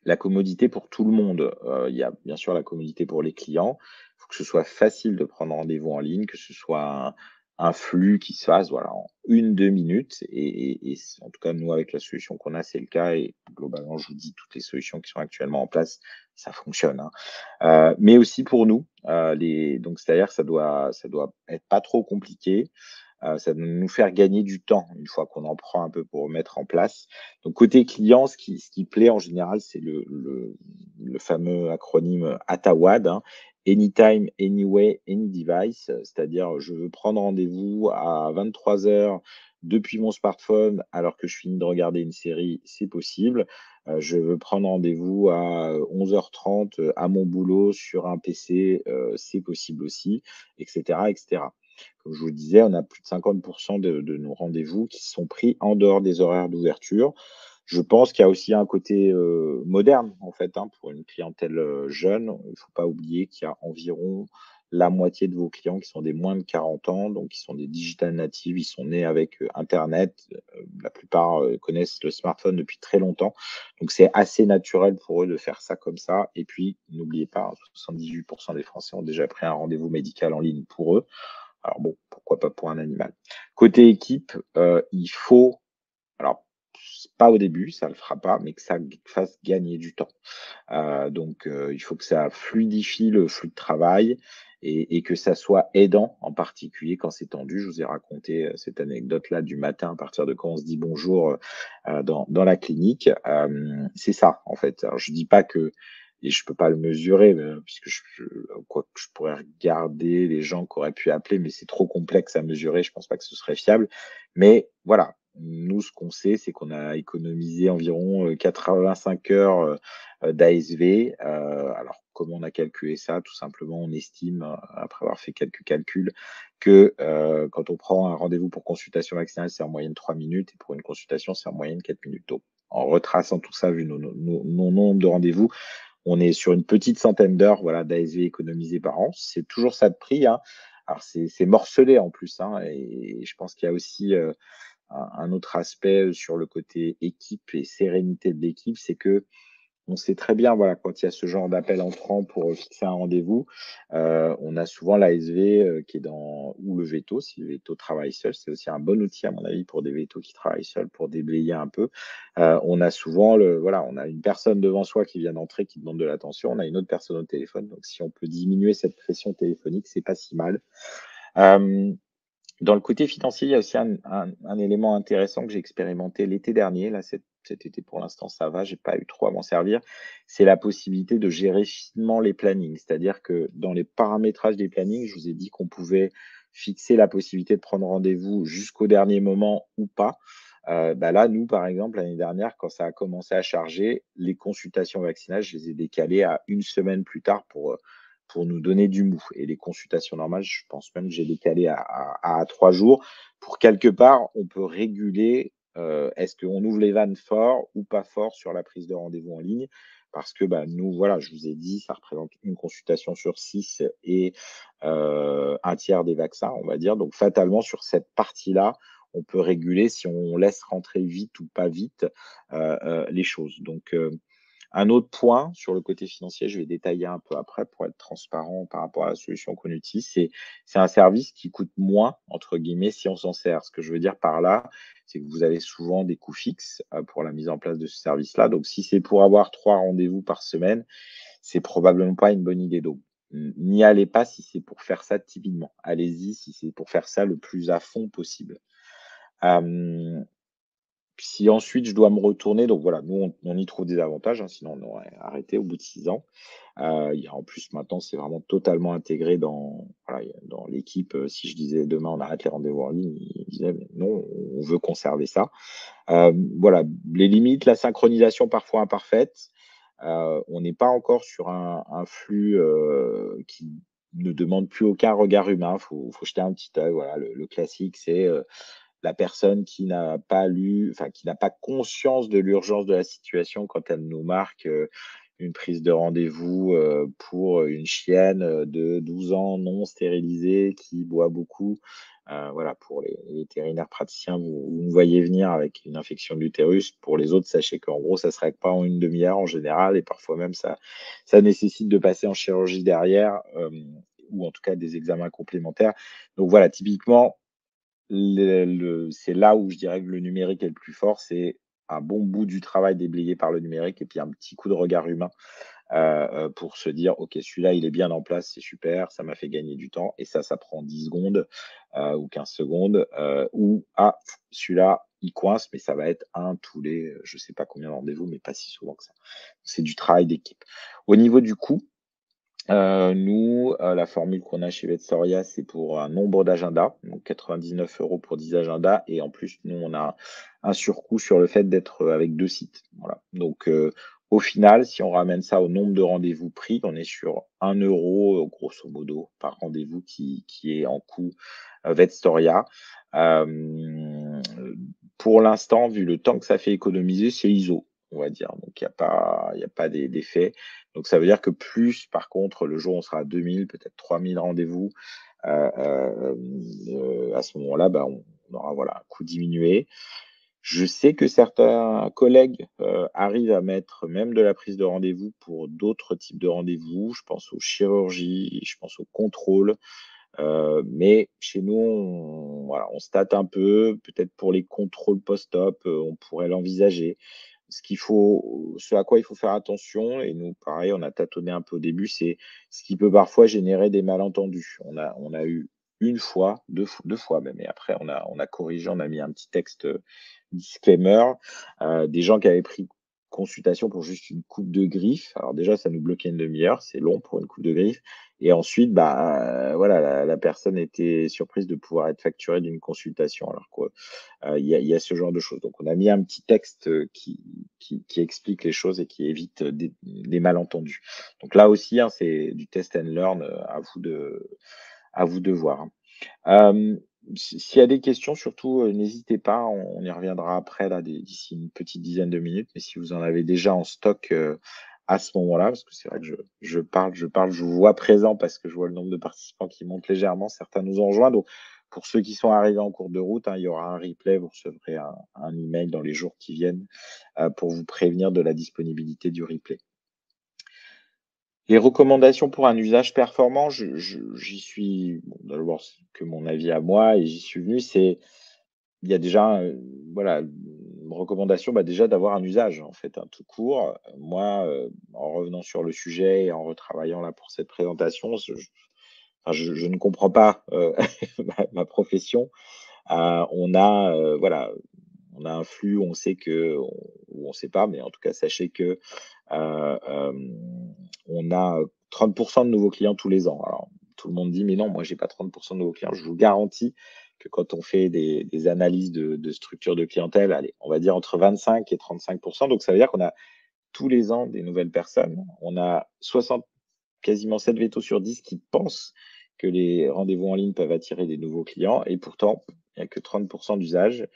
La commodité pour tout le monde, il y a bien sûr la commodité pour les clients. Il faut que ce soit facile de prendre rendez-vous en ligne, que ce soit un flux qui se fasse, voilà, en 1-2 minutes en tout cas, nous, avec la solution qu'on a, c'est le cas et globalement, je vous dis, toutes les solutions qui sont actuellement en place, ça fonctionne, hein. Mais aussi pour nous, donc c'est-à-dire que ça doit être pas trop compliqué, ça doit nous faire gagner du temps une fois qu'on en prend un peu pour mettre en place. Donc côté client, ce qui plaît en général, c'est le fameux acronyme ATAWAD, hein, Anytime, Anyway, Any Device, c'est-à-dire je veux prendre rendez-vous à 23h depuis mon smartphone alors que je finis de regarder une série, c'est possible. Je veux prendre rendez-vous à 11h30 à mon boulot sur un PC, c'est possible aussi, et cetera, et cetera. Comme je vous le disais, on a plus de 50 de nos rendez-vous qui sont pris en dehors des horaires d'ouverture. Je pense qu'il y a aussi un côté, moderne, en fait, hein, pour une clientèle, jeune. Il ne faut pas oublier qu'il y a environ la moitié de vos clients qui sont des moins de 40 ans, donc qui sont des digital natives. Ils sont nés avec, internet. La plupart, connaissent le smartphone depuis très longtemps. Donc c'est assez naturel pour eux de faire ça comme ça et puis n'oubliez pas, hein, 78 des Français ont déjà pris un rendez-vous médical en ligne pour eux. Alors bon, pourquoi pas pour un animal. Côté équipe, il faut alors pas au début, ça le fera pas, mais que ça fasse gagner du temps. Il faut que ça fluidifie le flux de travail et que ça soit aidant, en particulier quand c'est tendu. Je vous ai raconté, cette anecdote-là du matin, à partir de quand on se dit bonjour, dans la clinique. C'est ça, en fait. Alors je dis pas que et je peux pas le mesurer, puisque quoique je pourrais regarder les gens qui auraient pu appeler, mais c'est trop complexe à mesurer, je pense pas que ce serait fiable. Mais voilà, nous, ce qu'on sait, c'est qu'on a économisé environ, 85 heures, d'ASV. Alors comment on a calculé ça? Tout simplement, on estime, après avoir fait quelques calculs, que, quand on prend un rendez-vous pour consultation vaccinale, c'est en moyenne 3 minutes et pour une consultation, c'est en moyenne 4 minutes. Donc en retraçant tout ça, vu nos nombres de rendez-vous, on est sur une petite centaine d'heures, voilà, d'ASV économisées par an. C'est toujours ça de prix, hein. Alors c'est morcelé en plus, hein, et je pense qu'il y a aussi, un autre aspect, sur le côté équipe et sérénité de l'équipe, c'est que on sait très bien, voilà, quand il y a ce genre d'appel entrant pour, fixer un rendez-vous, on a souvent l'ASV, qui est dans ou le véto, si le véto travaille seul. C'est aussi un bon outil à mon avis pour des vétos qui travaillent seuls, pour déblayer un peu. On a souvent on a une personne devant soi qui vient d'entrer, qui demande de l'attention, on a une autre personne au téléphone, donc si on peut diminuer cette pression téléphonique, c'est pas si mal. Hem Dans le côté financier, il y a aussi un élément intéressant que j'ai expérimenté l'été dernier. Là, cet été, pour l'instant, ça va, j'ai pas eu trop à m'en servir. C'est la possibilité de gérer finement les plannings. C'est-à-dire que dans les paramétrages des plannings, je vous ai dit qu'on pouvait fixer la possibilité de prendre rendez-vous jusqu'au dernier moment ou pas. Bah, là, nous, par exemple, l'année dernière, quand ça a commencé à charger, les consultations vaccinales, je les ai décalées à une semaine plus tard pour nous donner du mou, et les consultations normales, je pense même que j'ai décalé à 3 jours pour quelque part, on peut réguler, est-ce qu'on ouvre les vannes fort ou pas fort sur la prise de rendez-vous en ligne? Parce que, bah, nous, voilà, je vous ai dit, ça représente une consultation sur 6 et 1/3 des vaccins, on va dire. Donc fatalement, sur cette partie-là, on peut réguler si on laisse rentrer vite ou pas vite, les choses. Donc un autre point sur le côté financier, je vais détailler un peu après pour être transparent par rapport à la solution qu'on utilise, c'est un service qui coûte «moins» entre guillemets si on s'en sert. Ce que je veux dire par là, c'est que vous avez souvent des coûts fixes, pour la mise en place de ce service-là. Donc si c'est pour avoir 3 rendez-vous par semaine, c'est probablement pas une bonne idée. Donc n'y allez pas si c'est pour faire ça timidement. Allez-y si c'est pour faire ça le plus à fond possible. Hem Si ensuite je dois me retourner, donc voilà, nous on y trouve des avantages, hein, sinon on aurait arrêté au bout de 6 ans. Il y a en plus maintenant c'est vraiment totalement intégré dans voilà, dans l'équipe, si je disais: «Demain on arrête les rendez-vous en ligne», ils disaient: «Mais non, on veut conserver ça». Voilà, les limites, la synchronisation parfois imparfaite, on n'est pas encore sur un flux, qui ne demande plus aucun regard humain. Faut jeter un petit œil, voilà, le classique c'est, la personne qui n'a pas lu, enfin qui n'a pas conscience de l'urgence de la situation quand elle nous marque, une prise de rendez-vous, pour une chienne, de 12 ans non stérilisée qui boit beaucoup. Voilà, pour les vétérinaires praticiens, vous me voyez venir avec une infection de l'utérus. Pour les autres, sachez qu'en gros, ça ne se règle pas en une demi heure en général, et parfois même ça nécessite de passer en chirurgie derrière, ou en tout cas des examens complémentaires. Donc voilà, typiquement, c'est là où je dirais que le numérique est le plus fort, c'est un bon bout du travail déblayé par le numérique et puis un petit coup de regard humain, pour se dire: «OK, celui-là, il est bien en place, c'est super, ça m'a fait gagner du temps», et ça prend 10 secondes, ou 15 secondes, ou: «Ah, celui-là, il coince», mais ça va être un tous les, je sais pas combien de rendez-vous, mais pas si souvent que ça. C'est du travail d'équipe. Au niveau du coût, nous, la formule qu'on a chez Vetsoria, c'est pour un nombre d'agendas, donc 99 € pour 10 agendas, et en plus, nous, on a un surcoût sur le fait d'être, avec 2 sites. Voilà, donc au final, si on ramène ça au nombre de rendez-vous pris, on est sur 1 € grosso modo, par rendez-vous qui est en coût, Vetstoria. Hem, pour l'instant, vu le temps que ça fait économiser, c'est ISO, on va dire, donc il y a pas d'effet. Donc ça veut dire que plus, par contre, le jour où on sera à 2 000, peut-être 3 000 rendez-vous, à ce moment-là, bah, on aura, voilà, un coût diminué. Je sais que certains collègues, arrivent à mettre même de la prise de rendez-vous pour d'autres types de rendez-vous. Je pense aux chirurgies, je pense aux contrôles, mais chez nous, on se tâte un peu. Peut-être pour les contrôles post-op, on pourrait l'envisager. Ce à quoi il faut faire attention, et nous, pareil, on a tâtonné un peu au début, c'est ce qui peut parfois générer des malentendus. On a eu une fois, 2 fois même, et après on a corrigé, on a mis un petit texte, disclaimer, des gens qui avaient pris consultation pour juste une coupe de griffe. Alors déjà, ça nous bloquait une demi heure, c'est long pour une coupe de griffe et ensuite, bah, voilà, la personne était surprise de pouvoir être facturée d'une consultation alors que, il y a ce genre de choses. Donc on a mis un petit texte, qui explique les choses et qui évite, des malentendus. Donc là aussi, hein, c'est du test and learn, à vous de voir, hein. S'il y a des questions surtout, n'hésitez pas, on y reviendra après là d'ici une petite dizaine de minutes, mais si vous en avez déjà en stock, à ce moment-là, parce que c'est vrai que je parle, je vous vois présent parce que je vois le nombre de participants qui monte légèrement, certains nous ont rejoints. Donc pour ceux qui sont arrivés en cours de route, hein, il y aura un replay, vous recevrez un email dans les jours qui viennent, pour vous prévenir de la disponibilité du replay. Les recommandations pour un usage performant, j'y suis bon, d'abord, c'est que mon avis à moi et j'y suis venu, il y a déjà, voilà, une recommandation, bah, déjà d'avoir un usage, en fait, hein, tout court. Moi, en revenant sur le sujet et en retravaillant là pour cette présentation, enfin, je ne comprends pas, ma profession. On a, voilà, on a un flux où on sait que ou on sait pas, mais en tout cas, sachez que, on a 30 de nouveaux clients tous les ans. Alors, tout le monde dit: «Mais non, moi, j'ai pas 30 de nouveaux clients». Je vous garantis que quand on fait des analyses de structure de clientèle, allez, on va dire entre 25 et 35. Donc ça veut dire qu'on a tous les ans des nouvelles personnes. On a 60 quasiment 7 vétos sur 10 qui pensent que les rendez-vous en ligne peuvent attirer des nouveaux clients et pourtant, il y a que 30 d'usage.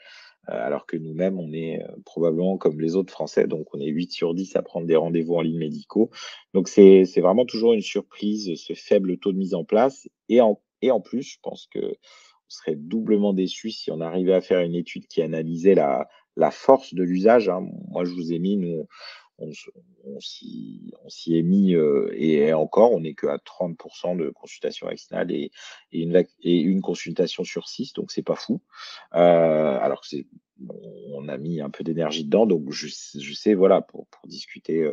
Alors que nous-mêmes, on est, probablement comme les autres Français, donc on est 8 sur 10 à prendre des rendez-vous en ligne médicaux. Donc c'est vraiment toujours une surprise, ce faible taux de mise en place et en plus, je pense qu'on serait doublement déçus si on arrivait à faire une étude qui analysait la force de l'usage, hein. Moi, je vous ai mis, nous, on se on s'y est mis, et encore, on n'est qu'à 30 de consultations vaccinales et une consultation sur 6, donc c'est pas fou. Alors que on a mis un peu d'énergie dedans, donc je sais, voilà, pour discuter,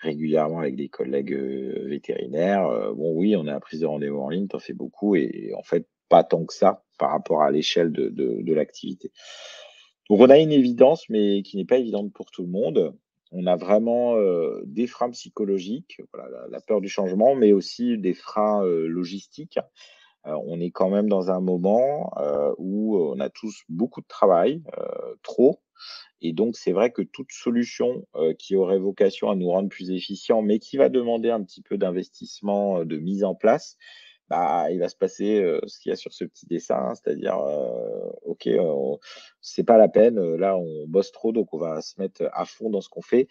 régulièrement avec des collègues, vétérinaires, bon, oui, on est à la prise de rendez-vous en ligne, tu en fais beaucoup et en fait, pas tant que ça par rapport à l'échelle de l'activité. Donc on a une évidence, mais qui n'est pas évidente pour tout le monde. On a vraiment, des freins psychologiques, voilà, la peur du changement, mais aussi des freins, logistiques. On est quand même dans un moment, où on a tous beaucoup de travail, trop et donc c'est vrai que toute solution, qui aurait vocation à nous rendre plus efficients, mais qui va demander un petit peu d'investissement, de mise en place, bah, il va se passer, ce qu'il y a sur ce petit dessin, hein, c'est-à-dire, OK, c'est pas la peine, là on bosse trop, donc on va se mettre à fond dans ce qu'on fait.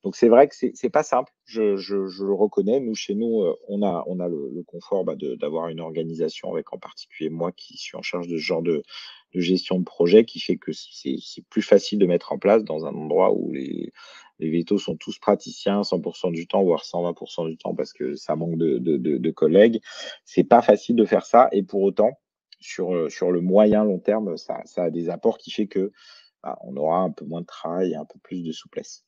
Donc c'est vrai que c'est pas simple, je le reconnais. Nous, chez nous, on a le confort, bah, d'avoir une organisation avec en particulier moi qui suis en charge de ce genre de gestion de projet qui fait que c'est plus facile de mettre en place dans un endroit où les vétos sont tous praticiens 100 du temps, voire 120 du temps parce que ça manque de collègues. C'est pas facile de faire ça et pour autant, sur le moyen long terme, ça a des apports qui fait que, bah, on aura un peu moins de travail et un peu plus de souplesse.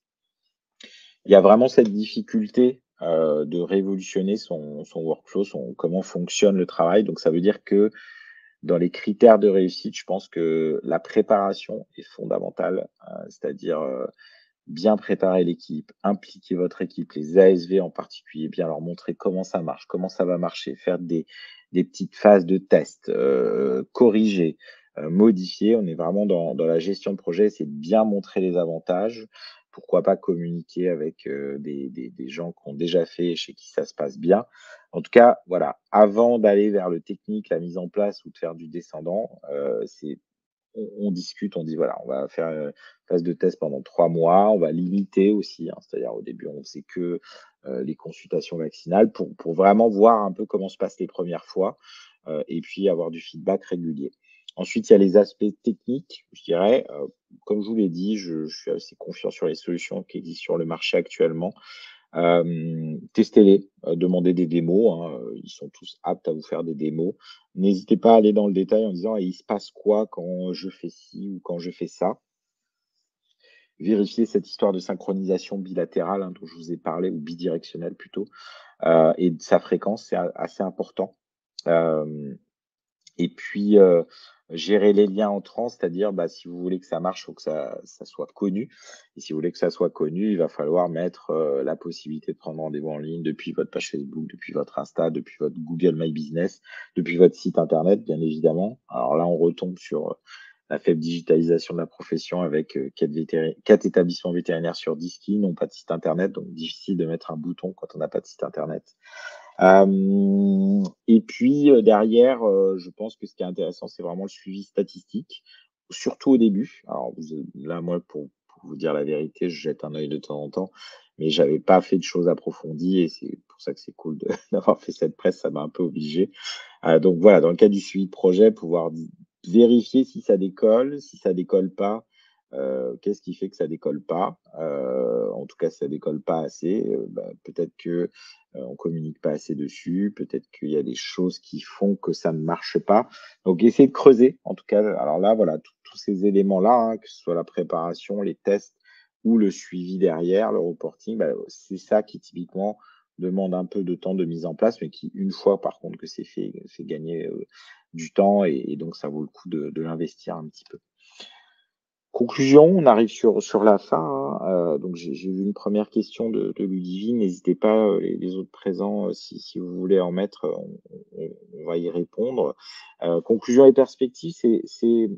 Il y a vraiment cette difficulté, de révolutionner son workflow, son comment fonctionne le travail. Donc ça veut dire que dans les critères de réussite, je pense que la préparation est fondamentale, c'est-à-dire, bien préparer l'équipe, impliquer votre équipe, les ASV en particulier, bien leur montrer comment ça marche, comment ça va marcher, faire des petites phases de test, corriger, modifier. On est vraiment dans la gestion de projet, c'est de bien montrer les avantages. Pourquoi pas communiquer avec, des gens qui ont déjà fait et chez qui ça se passe bien. En tout cas, voilà, avant d'aller vers le technique, la mise en place ou de faire du descendant, c'est on discute, on dit: «Voilà, on va faire, phase de test pendant 3 mois». On va limiter aussi, hein, c'est-à-dire au début, on faisait que, les consultations vaccinales pour vraiment voir un peu comment se passent les premières fois, et puis avoir du feedback régulier. Ensuite, il y a les aspects techniques, je dirais, comme je vous l'ai dit, je suis assez confiant sur les solutions qui existent sur le marché actuellement. Testez-les, demandez des démos, hein, ils sont tous aptes à vous faire des démos. N'hésitez pas à aller dans le détail en disant: «Et il se passe quoi quand je fais ci ou quand je fais ça?» Vérifiez cette histoire de synchronisation bilatérale, hein, dont je vous ai parlé ou bidirectionnelle plutôt, et de sa fréquence, c'est assez important. Hem Et puis, gérer les liens entrants, c'est-à-dire, bah, si vous voulez que ça marche, il faut que ça soit connu et si vous voulez que ça soit connu, il va falloir mettre, la possibilité de prendre rendez-vous en ligne depuis votre page Facebook, depuis votre Insta, depuis votre Google My Business, depuis votre site internet, bien évidemment. Alors là, on retombe sur, la faible digitalisation de la profession avec, 4 établissements vétérinaires sur 10 qui n'ont pas de site internet, donc difficile de mettre un bouton quand on n'a pas de site internet. Et puis, derrière, je pense que ce qui est intéressant, c'est vraiment le suivi statistique, surtout au début. Alors vous là, moi, pour vous dire la vérité, je jette un œil de temps en temps, mais j'avais pas fait de choses approfondies et c'est pour ça que c'est cool de d'avoir fait cette presse, ça m'a un peu obligé. Donc voilà, dans le cas du suivi de projet, pouvoir vérifier si ça décolle, si ça décolle pas, qu'est-ce qui fait que ça décolle pas? En tout cas, si ça décolle pas assez, bah, peut-être que, on communique pas assez dessus, peut-être qu'il y a des choses qui font que ça ne marche pas. Donc essayer de creuser, en tout cas, alors là, voilà, tous ces éléments-là, hein, que ce soit la préparation, les tests ou le suivi derrière, le reporting, bah, c'est ça qui typiquement demande un peu de temps de mise en place, mais qui, une fois par contre que c'est fait gagner, du temps et donc ça vaut le coup de l'investir un petit peu. Conclusion, on arrive sur la fin, hein, donc j'ai vu une première question de Ludivine. N'hésitez pas, les autres présents, si vous voulez en mettre, on va y répondre. Conclusion et perspective, c'est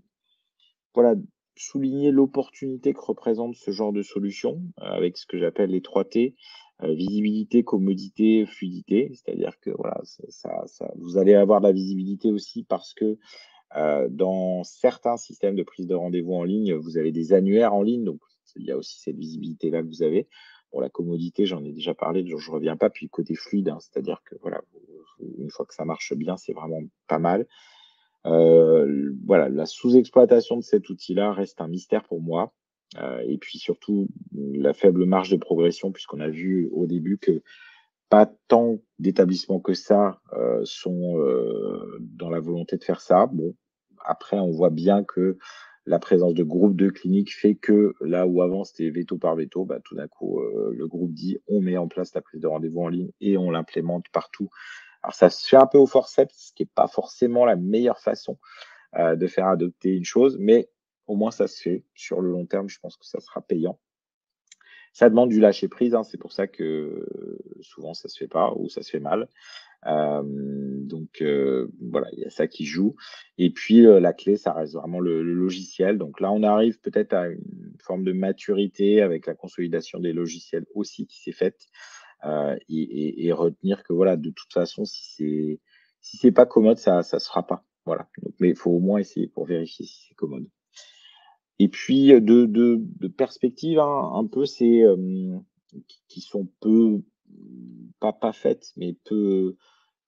voilà, souligner l'opportunité que représente ce genre de solution, avec ce que j'appelle les 3 T, visibilité, commodité, fluidité. C'est-à-dire que voilà, ça vous allez avoir de la visibilité aussi parce que, dans certains systèmes de prise de rendez-vous en ligne, vous avez des annuaires en ligne, donc il y a aussi cette visibilité-là que vous avez. Pour la commodité, j'en ai déjà parlé, donc je ne reviens pas. Puis le côté fluide, hein, c'est-à-dire que voilà, une fois que ça marche bien, c'est vraiment pas mal. Voilà, la sous-exploitation de cet outil-là reste un mystère pour moi, et puis surtout, la faible marge de progression puisqu'on a vu au début que pas tant d'établissements que ça, sont, dans la volonté de faire ça. Bon, après on voit bien que la présence de groupes de cliniques fait que là où avant c'était veto par veto, bah, tout d'un coup, le groupe dit: «On met en place la prise de rendez-vous en ligne et on l'implémente partout». Alors ça se fait un peu au forceps, ce qui est pas forcément la meilleure façon, de faire adopter une chose, mais au moins ça se fait. Sur le long terme, je pense que ça sera payant. Ça demande du lâcher prise, hein, c'est pour ça que, souvent ça se fait pas ou ça se fait mal. Donc voilà, il y a ça qui joue et puis, la clé, ça reste vraiment le logiciel. Donc là, on arrive peut-être à une forme de maturité avec la consolidation des logiciels aussi qui s'est faite, et retenir que voilà, de toute façon, si c'est pas commode, ça se fera pas. Voilà, donc mais il faut au moins essayer pour vérifier si c'est commode. Et puis, de perspectives, hein, un peu, c'est, qui sont peu, pas faites, mais peu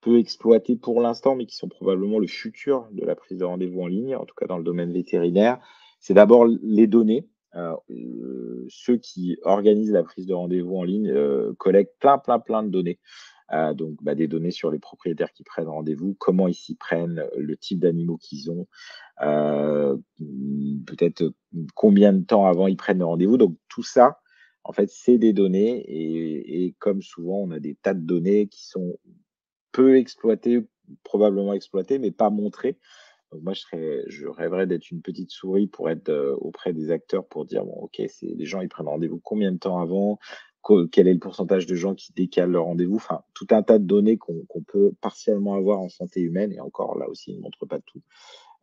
exploitées pour l'instant, mais qui sont probablement le futur de la prise de rendez-vous en ligne, en tout cas dans le domaine vétérinaire. C'est d'abord les données. Ceux qui organisent la prise de rendez-vous en ligne, collectent plein de données. Donc, bah, des données sur les propriétaires qui prennent rendez-vous, comment ils s'y prennent, le type d'animaux qu'ils ont, peut-être, combien de temps avant ils prennent le rendez-vous. Donc tout ça, en fait, c'est des données et comme souvent, on a des tas de données qui sont peu exploitées, probablement exploitées, mais pas montrées. Donc moi, je rêverais d'être une petite souris pour être, auprès des acteurs pour dire: «Bon, OK, c'est les gens, ils prennent rendez-vous combien de temps avant? Quel est le pourcentage de gens qui décalent leur rendez-vous?» Enfin, tout un tas de données qu'on peut partiellement avoir en santé humaine et encore là aussi, ils ne montrent pas tout.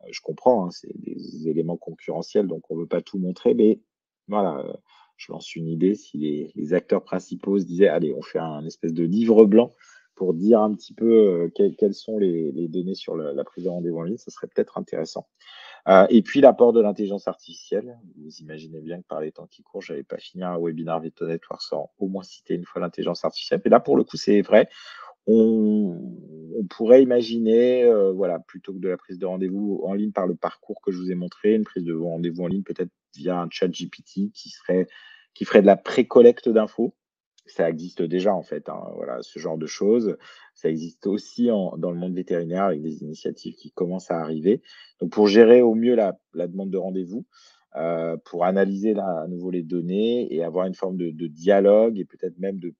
Je comprends, hein, c'est des éléments concurrentiels, donc on ne veut pas tout montrer, mais voilà, je lance une idée, si les acteurs principaux se disaient: «Allez, on fait un espèce de livre blanc pour dire un petit peu, quelles sont les données sur la prise de rendez-vous en ligne», ça serait peut-être intéressant. Et puis l'apport de l'intelligence artificielle. Vous imaginez bien que par les temps qui courent, j'allais pas finir un webinaire Veto Network sans au moins citer une fois l'intelligence artificielle. Et là, pour le coup, c'est vrai. On pourrait imaginer, voilà, plutôt que de la prise de rendez-vous en ligne par le parcours que je vous ai montré, une prise de rendez-vous en ligne peut-être via un chat GPT qui ferait de la pré-collecte d'infos. Ça existe déjà en fait, hein, voilà, ce genre de choses. Ça existe aussi dans le monde vétérinaire avec des initiatives qui commencent à arriver. Donc pour gérer au mieux la demande de rendez-vous, pour analyser là, à nouveau les données et avoir une forme de dialogue et peut-être même de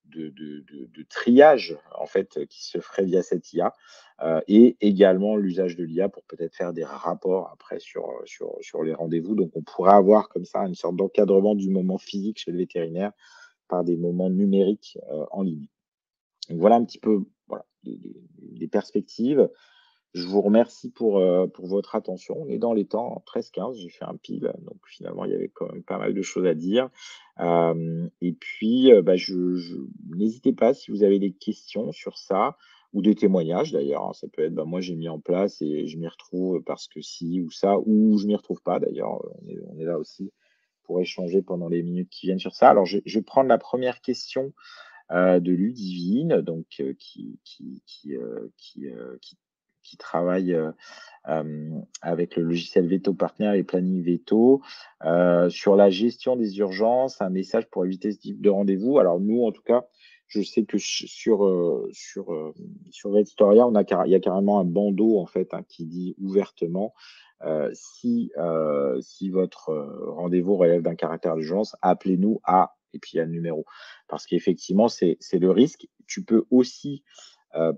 de triage, en fait, qui se ferait via cette IA, et également l'usage de l'IA pour peut-être faire des rapports après sur les rendez-vous. Donc on pourrait avoir comme ça une sorte d'encadrement du moment physique chez le vétérinaire par des moments numériques, en ligne. Donc voilà un petit peu, voilà, les perspectives. Je vous remercie pour votre attention. On est dans les temps, 13:15, j'ai fait un pile, donc finalement, il y avait quand même pas mal de choses à dire. Et puis, bah, je n'hésitez pas si vous avez des questions sur ça ou des témoignages d'ailleurs, hein. Ça peut être, bah, moi j'ai mis en place et je m'y retrouve parce que si ou ça, ou je m'y retrouve pas d'ailleurs, on est là aussi pour échanger pendant les minutes qui viennent sur ça. Alors je vais prendre la première question de Ludivine, donc qui travaille, avec le logiciel Veto Partner et Planning Veto, sur la gestion des urgences, un message pour éviter ce type de rendez-vous. Alors nous, en tout cas, je sais que sur Vetstoria, il y a carrément un bandeau, en fait, hein, qui dit ouvertement, si votre, rendez-vous relève d'un caractère d'urgence, appelez-nous à et puis il y a le numéro. Parce qu'effectivement, c'est le risque. Tu peux aussi,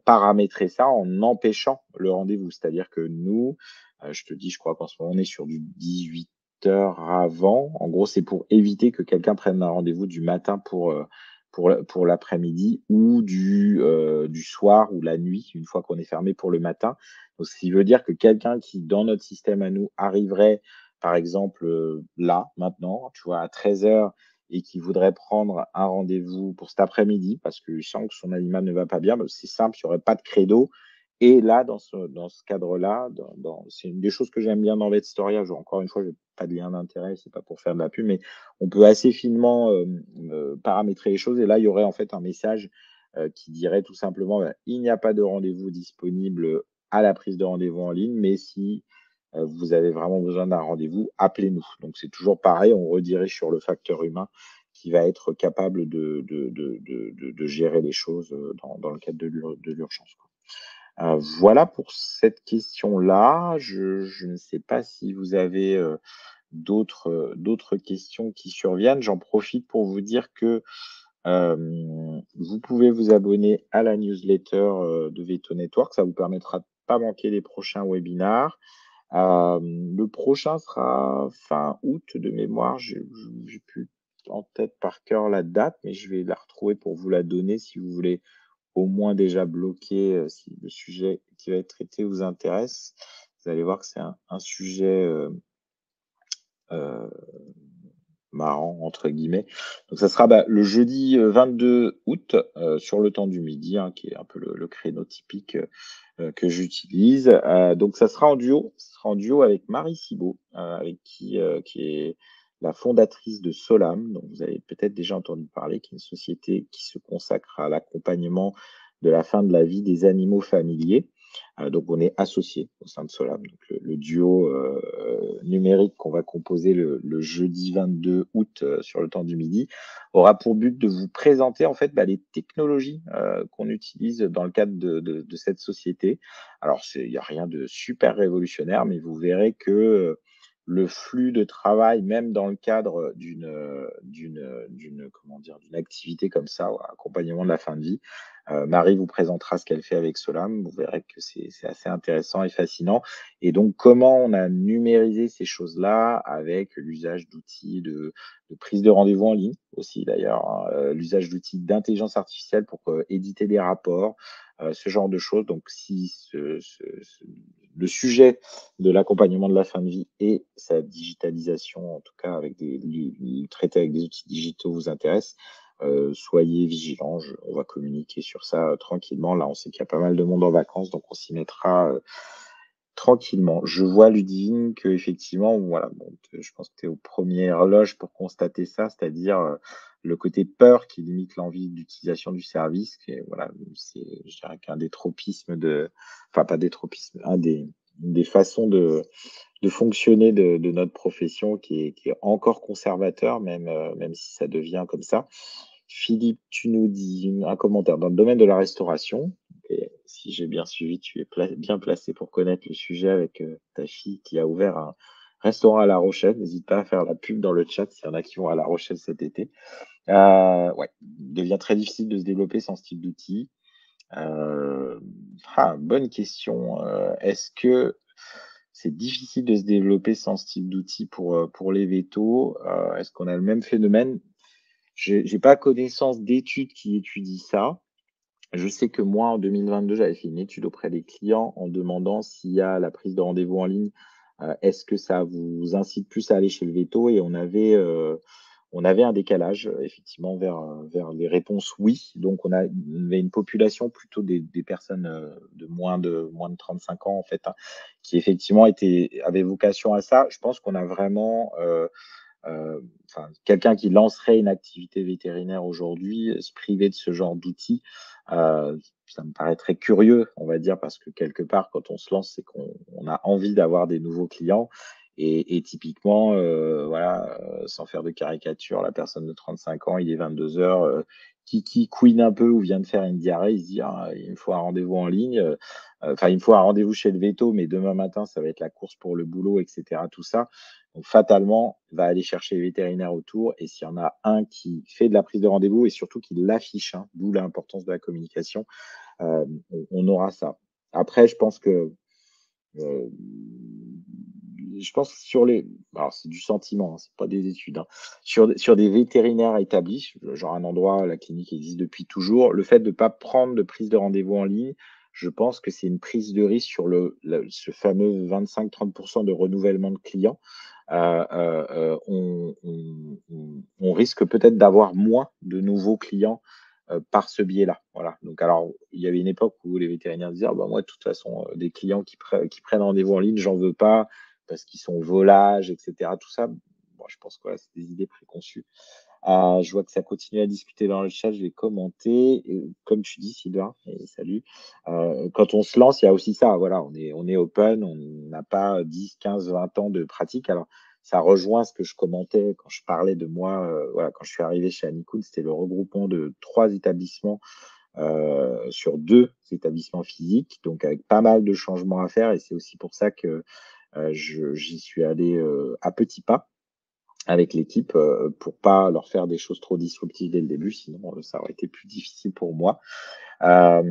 paramétrer ça en empêchant le rendez-vous. C'est-à-dire que nous, je te dis, je crois qu'en ce moment, on est sur du 18 heures avant. En gros, c'est pour éviter que quelqu'un prenne un rendez-vous du matin pour l'après-midi ou du soir ou la nuit, une fois qu'on est fermé pour le matin. Donc ce qui veut dire que quelqu'un qui, dans notre système à nous, arriverait, par exemple, là, maintenant, tu vois, à 13 heures et qui voudrait prendre un rendez-vous pour cet après-midi parce qu'il sent que son animal ne va pas bien, bah, c'est simple, il y aurait pas de credo. Et là, dans ce cadre-là, c'est une des choses que j'aime bien dans Vetstoria. Encore une fois, je n'ai pas de lien d'intérêt, c'est pas pour faire de la pub, mais on peut assez finement paramétrer les choses. Et là, il y aurait en fait un message qui dirait tout simplement, bah, il n'y a pas de rendez-vous disponible à la prise de rendez-vous en ligne, mais si vous avez vraiment besoin d'un rendez-vous, appelez-nous. Donc c'est toujours pareil, on redirige sur le facteur humain qui va être capable de gérer les choses dans le cadre de l'urgence, quoi. Voilà pour cette question-là. Je ne sais pas si vous avez d'autres questions qui surviennent. J'en profite pour vous dire que vous pouvez vous abonner à la newsletter de Veto Network. Ça vous permettra de pas manquer les prochains webinars. Le prochain sera fin août de mémoire. J'ai plus en tête par cœur la date, mais je vais la retrouver pour vous la donner si vous voulez au moins déjà bloquer, si le sujet qui va être traité vous intéresse. Vous allez voir que c'est un sujet, heu «marrant» entre guillemets. Donc ça sera, bah, le jeudi, 22 août, sur le temps du midi, hein, qui est un peu le créneau typique, que j'utilise. Donc ça sera en duo, ce sera en duo avec Marie Cibot, avec qui est la fondatrice de Solam, dont vous avez peut-être déjà entendu parler, qui est une société qui se consacre à l'accompagnement de la fin de la vie des animaux familiers. Donc on est associés au sein de Solam. Donc le duo, numérique qu'on va composer le jeudi 22 août, sur le temps du midi, aura pour but de vous présenter en fait, bah, les technologies, qu'on utilise dans le cadre de cette société. Alors il y a rien de super révolutionnaire, mais vous verrez que, le flux de travail, même dans le cadre d'une activité comme ça, accompagnement de la fin de vie, Marie vous présentera ce qu'elle fait avec Solam. Vous verrez que c'est assez intéressant et fascinant. Et donc, comment on a numérisé ces choses-là avec l'usage d'outils de prise de rendez-vous en ligne aussi d'ailleurs, hein, l'usage d'outils d'intelligence artificielle pour éditer des rapports, ce genre de choses. Donc, si le sujet de l'accompagnement de la fin de vie et sa digitalisation, en tout cas avec traité avec des outils digitaux vous intéresse, soyez vigilants, on va communiquer sur ça tranquillement. Là, on sait qu'il y a pas mal de monde en vacances, donc on s'y mettra tranquillement. Je vois, Ludivine, que effectivement, voilà, bon, je pense que tu es aux premières loges pour constater ça, c'est-à-dire le côté peur qui limite l'envie d'utilisation du service. Et voilà, c'est, je dirais qu'un des tropismes enfin pas des tropismes, des façons de fonctionner de notre profession qui est encore conservateur, même si ça devient comme ça. Philippe, tu nous dis un commentaire dans le domaine de la restauration. Et si j'ai bien suivi, tu es bien placé pour connaître le sujet avec ta fille qui a ouvert restaurant à La Rochelle, n'hésite pas à faire la pub dans le chat s'il y en a qui vont à La Rochelle cet été. Ouais, il devient très difficile de se développer sans ce type d'outil. Bonne question. Est-ce que c'est difficile de se développer sans ce type d'outil pour les vétos? Est-ce qu'on a le même phénomène? J'ai pas connaissance d'études qui étudient ça. Je sais que moi, en 2022, j'avais fait une étude auprès des clients en demandant s'il y a la prise de rendez-vous en ligne, est-ce que ça vous incite plus à aller chez le véto? Et on avait un décalage, effectivement vers les réponses oui. Donc on avait une population plutôt des personnes, de moins de 35 ans en fait, hein, qui effectivement avaient vocation à ça. Je pense qu'on a vraiment, quelqu'un qui lancerait une activité vétérinaire aujourd'hui, se priver de ce genre d'outils, ça me paraît très curieux, on va dire, parce que quelque part, quand on se lance, c'est qu'on a envie d'avoir des nouveaux clients et typiquement, voilà, sans faire de caricature, la personne de 35 ans, il est 22:00, qui couine un peu ou vient de faire une diarrhée, il se dit: «Ah, il me faut un rendez-vous en ligne, il me faut un rendez-vous chez le véto, mais demain matin, ça va être la course pour le boulot» et cetera, tout ça. Donc fatalement, va aller chercher les vétérinaires autour et s'il y en a un qui fait de la prise de rendez-vous et surtout qui l'affiche, hein, d'où l'importance de la communication, on aura ça. Après heu, je pense que sur les alors c'est du sentiment, hein, c'est pas des études, hein. Sur des vétérinaires établis, genre un endroit, la clinique existe depuis toujours, le fait de pas prendre de prise de rendez-vous en ligne, je pense que c'est une prise de risque sur ce fameux 25-30 de renouvellement de clients. On risque peut-être d'avoir moins de nouveaux clients, par ce biais-là. Voilà. Donc alors, il y avait une époque où les vétérinaires disaient: «Ah bah, moi, de toute façon, des clients qui prennent rendez-vous en ligne, j'en veux pas parce qu'ils sont volages» et cetera, tout ça. Moi, je pense que, voilà, c'est des idées préconçues. Je vois que ça continue à discuter dans le chat, je vais commenter et comme tu dis Sylvain et salut, quand on se lance, il y a aussi ça, voilà, on est open, on n'a pas 10, 15, 20 ans de pratique. Alors ça rejoint ce que je commentais quand je parlais de moi, voilà, quand je suis arrivé chez Anikoun, c'était le regroupement de 3 établissements, sur 2 établissements physiques, donc avec pas mal de changements à faire et c'est aussi pour ça que, j'y suis allé, à petits pas avec l'équipe, pour pas leur faire des choses trop disruptives dès le début, sinon, ça aurait été plus difficile pour moi. Ouais,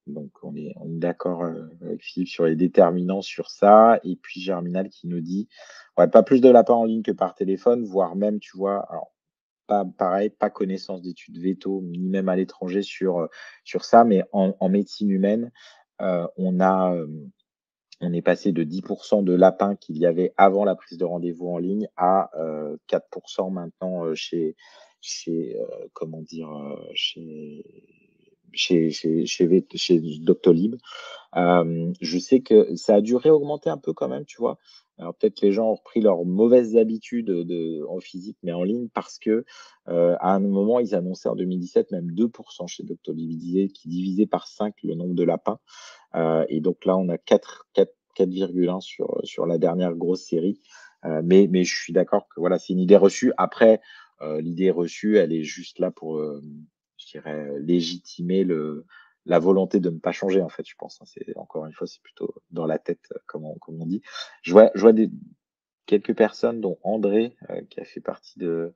donc on est d'accord, avec Philippe sur les déterminants sur ça et puis Germinal qui nous dit: «Ouais, pas plus de lapins en ligne que par téléphone, voire même», tu vois? Alors pas pareil, pas connaissance d'études véto, ni même à l'étranger sur ça, mais en médecine humaine, on a, on est passé de 10 de lapins qu'il y avait avant la prise de rendez-vous en ligne à, 4 maintenant, comment dire? Chez Doctolib. Je sais que ça a dû réaugmenter un peu quand même, tu vois? Alors peut-être les gens ont repris leurs mauvaises habitudes, en physique, mais en ligne parce que, à un moment, ils annonçaient en 2017 même 2 chez Doctolib. Ils disaient qu'ils divisaient par 5 le nombre de lapins, et donc là, on a 4,1 sur la dernière grosse série. Mais je suis d'accord que voilà, c'est une idée reçue. Après, l'idée reçue, elle est juste là pour, je dirais, légitimer la volonté de ne pas changer, en fait, je pense, hein. C'est encore une fois, c'est plutôt dans la tête, comme on dit. Je vois quelques personnes, dont André, qui a fait partie de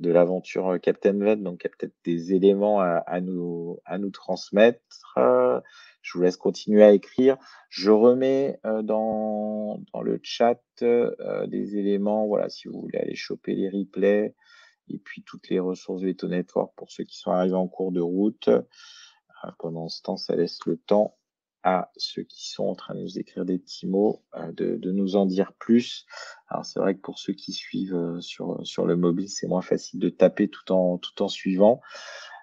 l'aventure, Captain Vet, donc il y a peut-être des éléments à nous transmettre. Je vous laisse continuer à écrire. Je remets, dans le chat, des éléments, voilà, si vous voulez aller choper les replays et puis toutes les ressources Veto Network pour ceux qui sont arrivés en cours de route. Pendant ce temps, ça laisse le temps à ceux qui sont en train de nous écrire des petits mots, de nous en dire plus. Alors c'est vrai que pour ceux qui suivent, sur le mobile, c'est moins facile de taper tout en suivant.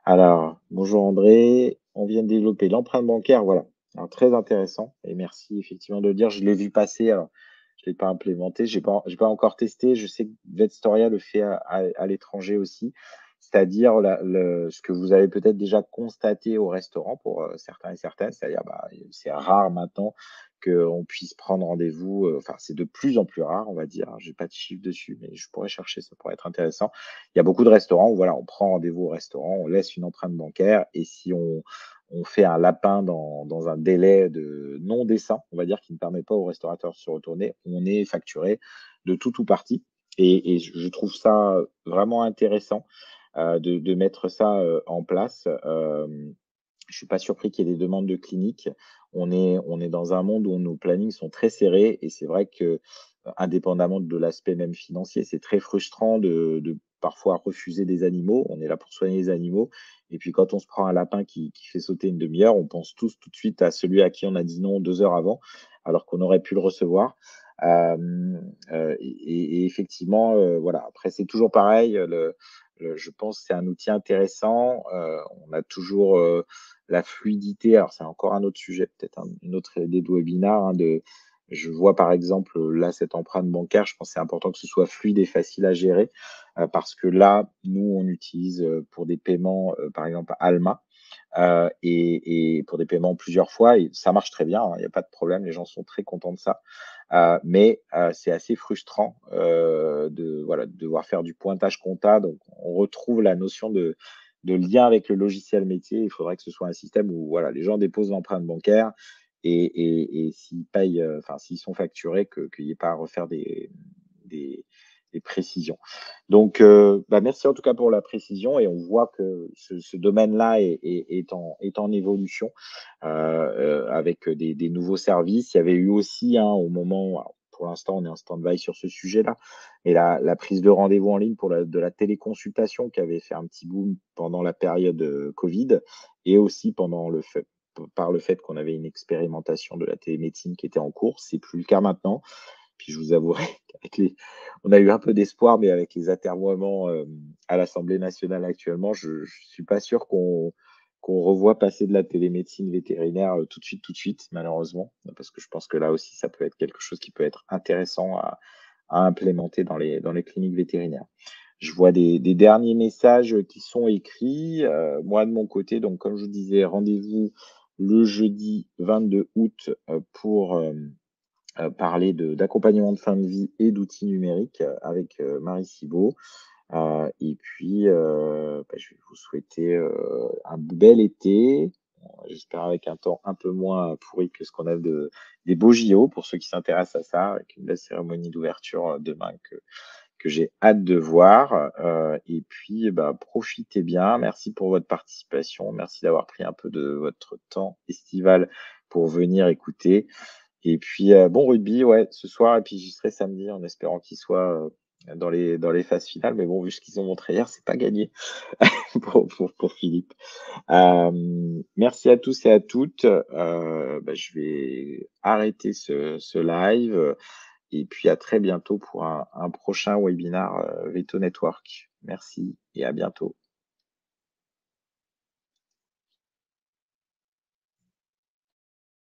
Alors, bonjour André, on vient de développer l'empreinte bancaire, voilà. Alors très intéressant et merci effectivement de le dire. Je l'ai vu passer, alors je l'ai pas implémenté, j'ai pas encore testé. Je sais que Vetstoria le fait à l'étranger aussi. C'est-à-dire ce que vous avez peut-être déjà constaté au restaurant pour, certains et certaines, c'est-à-dire, bah, c'est rare maintenant qu'on puisse prendre rendez-vous, enfin, c'est de plus en plus rare, on va dire, hein. J'ai pas de chiffre dessus, mais je pourrais chercher, ça pourrait être intéressant. Il y a beaucoup de restaurants où voilà, on prend rendez-vous au restaurant, on laisse une empreinte bancaire et si on fait un lapin dans un délai de non décent, on va dire, qui ne permet pas au restaurateur de se retourner, on est facturé de tout ou partie et je trouve ça vraiment intéressant, de mettre ça, en place. Je suis pas surpris qu'il y ait des demandes de cliniques. On est dans un monde où nos plannings sont très serrés et c'est vrai que, indépendamment de l'aspect même financier, c'est très frustrant de parfois refuser des animaux. On est là pour soigner les animaux et puis quand on se prend un lapin qui fait sauter une demi heure, on pense tous tout de suite à celui à qui on a dit non 2 heures avant, alors qu'on aurait pu le recevoir. Et effectivement, voilà, après c'est toujours pareil, je pense que c'est un outil intéressant. On a toujours, la fluidité, alors c'est encore un autre sujet, peut-être une autre idée de webinar, hein, je vois par exemple, là, cette empreinte bancaire, je pense que c'est important que ce soit fluide et facile à gérer, parce que là, nous, on utilise, pour des paiements, par exemple Alma, et pour des paiements plusieurs fois et ça marche très bien, hein, il y a pas de problème, les gens sont très contents de ça. Mais c'est assez frustrant, de voilà, de devoir faire du pointage compta, donc on retrouve la notion de lien avec le logiciel métier. Il faudrait que ce soit un système où voilà, les gens déposent l'empreinte bancaire et s'ils payent, enfin s'ils sont facturés qu'il y ait pas à refaire des des précisions. Donc, bah, merci en tout cas pour la précision et on voit que ce domaine-là est en évolution, avec des nouveaux services. Il y avait eu aussi, hein, au moment alors pour l'instant, on est en stand-by sur ce sujet-là, mais la prise de rendez-vous en ligne pour de la téléconsultation qui avait fait un petit boom pendant la période, covid et aussi pendant le fait par le fait qu'on avait une expérimentation de la télémédecine qui était en cours. C'est plus le cas maintenant. Puis je vous avouerai qu'avec les on a eu un peu d'espoir, mais avec les atermoiements, à l'Assemblée nationale actuellement, je suis pas sûr qu'on revoie passer de la télémédecine vétérinaire, tout de suite, malheureusement. Parce que je pense que là aussi, ça peut être quelque chose qui peut être intéressant à implémenter dans les cliniques vétérinaires. Je vois des derniers messages, qui sont écrits. Moi de mon côté, donc comme je vous disais, rendez-vous le jeudi 22 août, pour, parler d'accompagnement de fin de vie et d'outils numériques, avec, Marie Cibaud. Et puis, bah, je vais vous souhaiter, un bel été, j'espère avec un temps un peu moins pourri que ce qu'on a des beaux JO pour ceux qui s'intéressent à ça, avec une belle cérémonie d'ouverture, demain que j'ai hâte de voir, et puis, bah, profitez bien. Merci pour votre participation. Merci d'avoir pris un peu de votre temps estival pour venir écouter et puis, bon rugby, ouais, ce soir et puis j'y serai samedi en espérant qu'il soit, dans les phases finales. Mais bon, vu ce qu'ils ont montré hier, c'est pas gagné pour Philippe. Merci à tous et à toutes. Bah, je vais arrêter ce live, et puis à très bientôt pour un prochain webinar, Veto Network. Merci et à bientôt.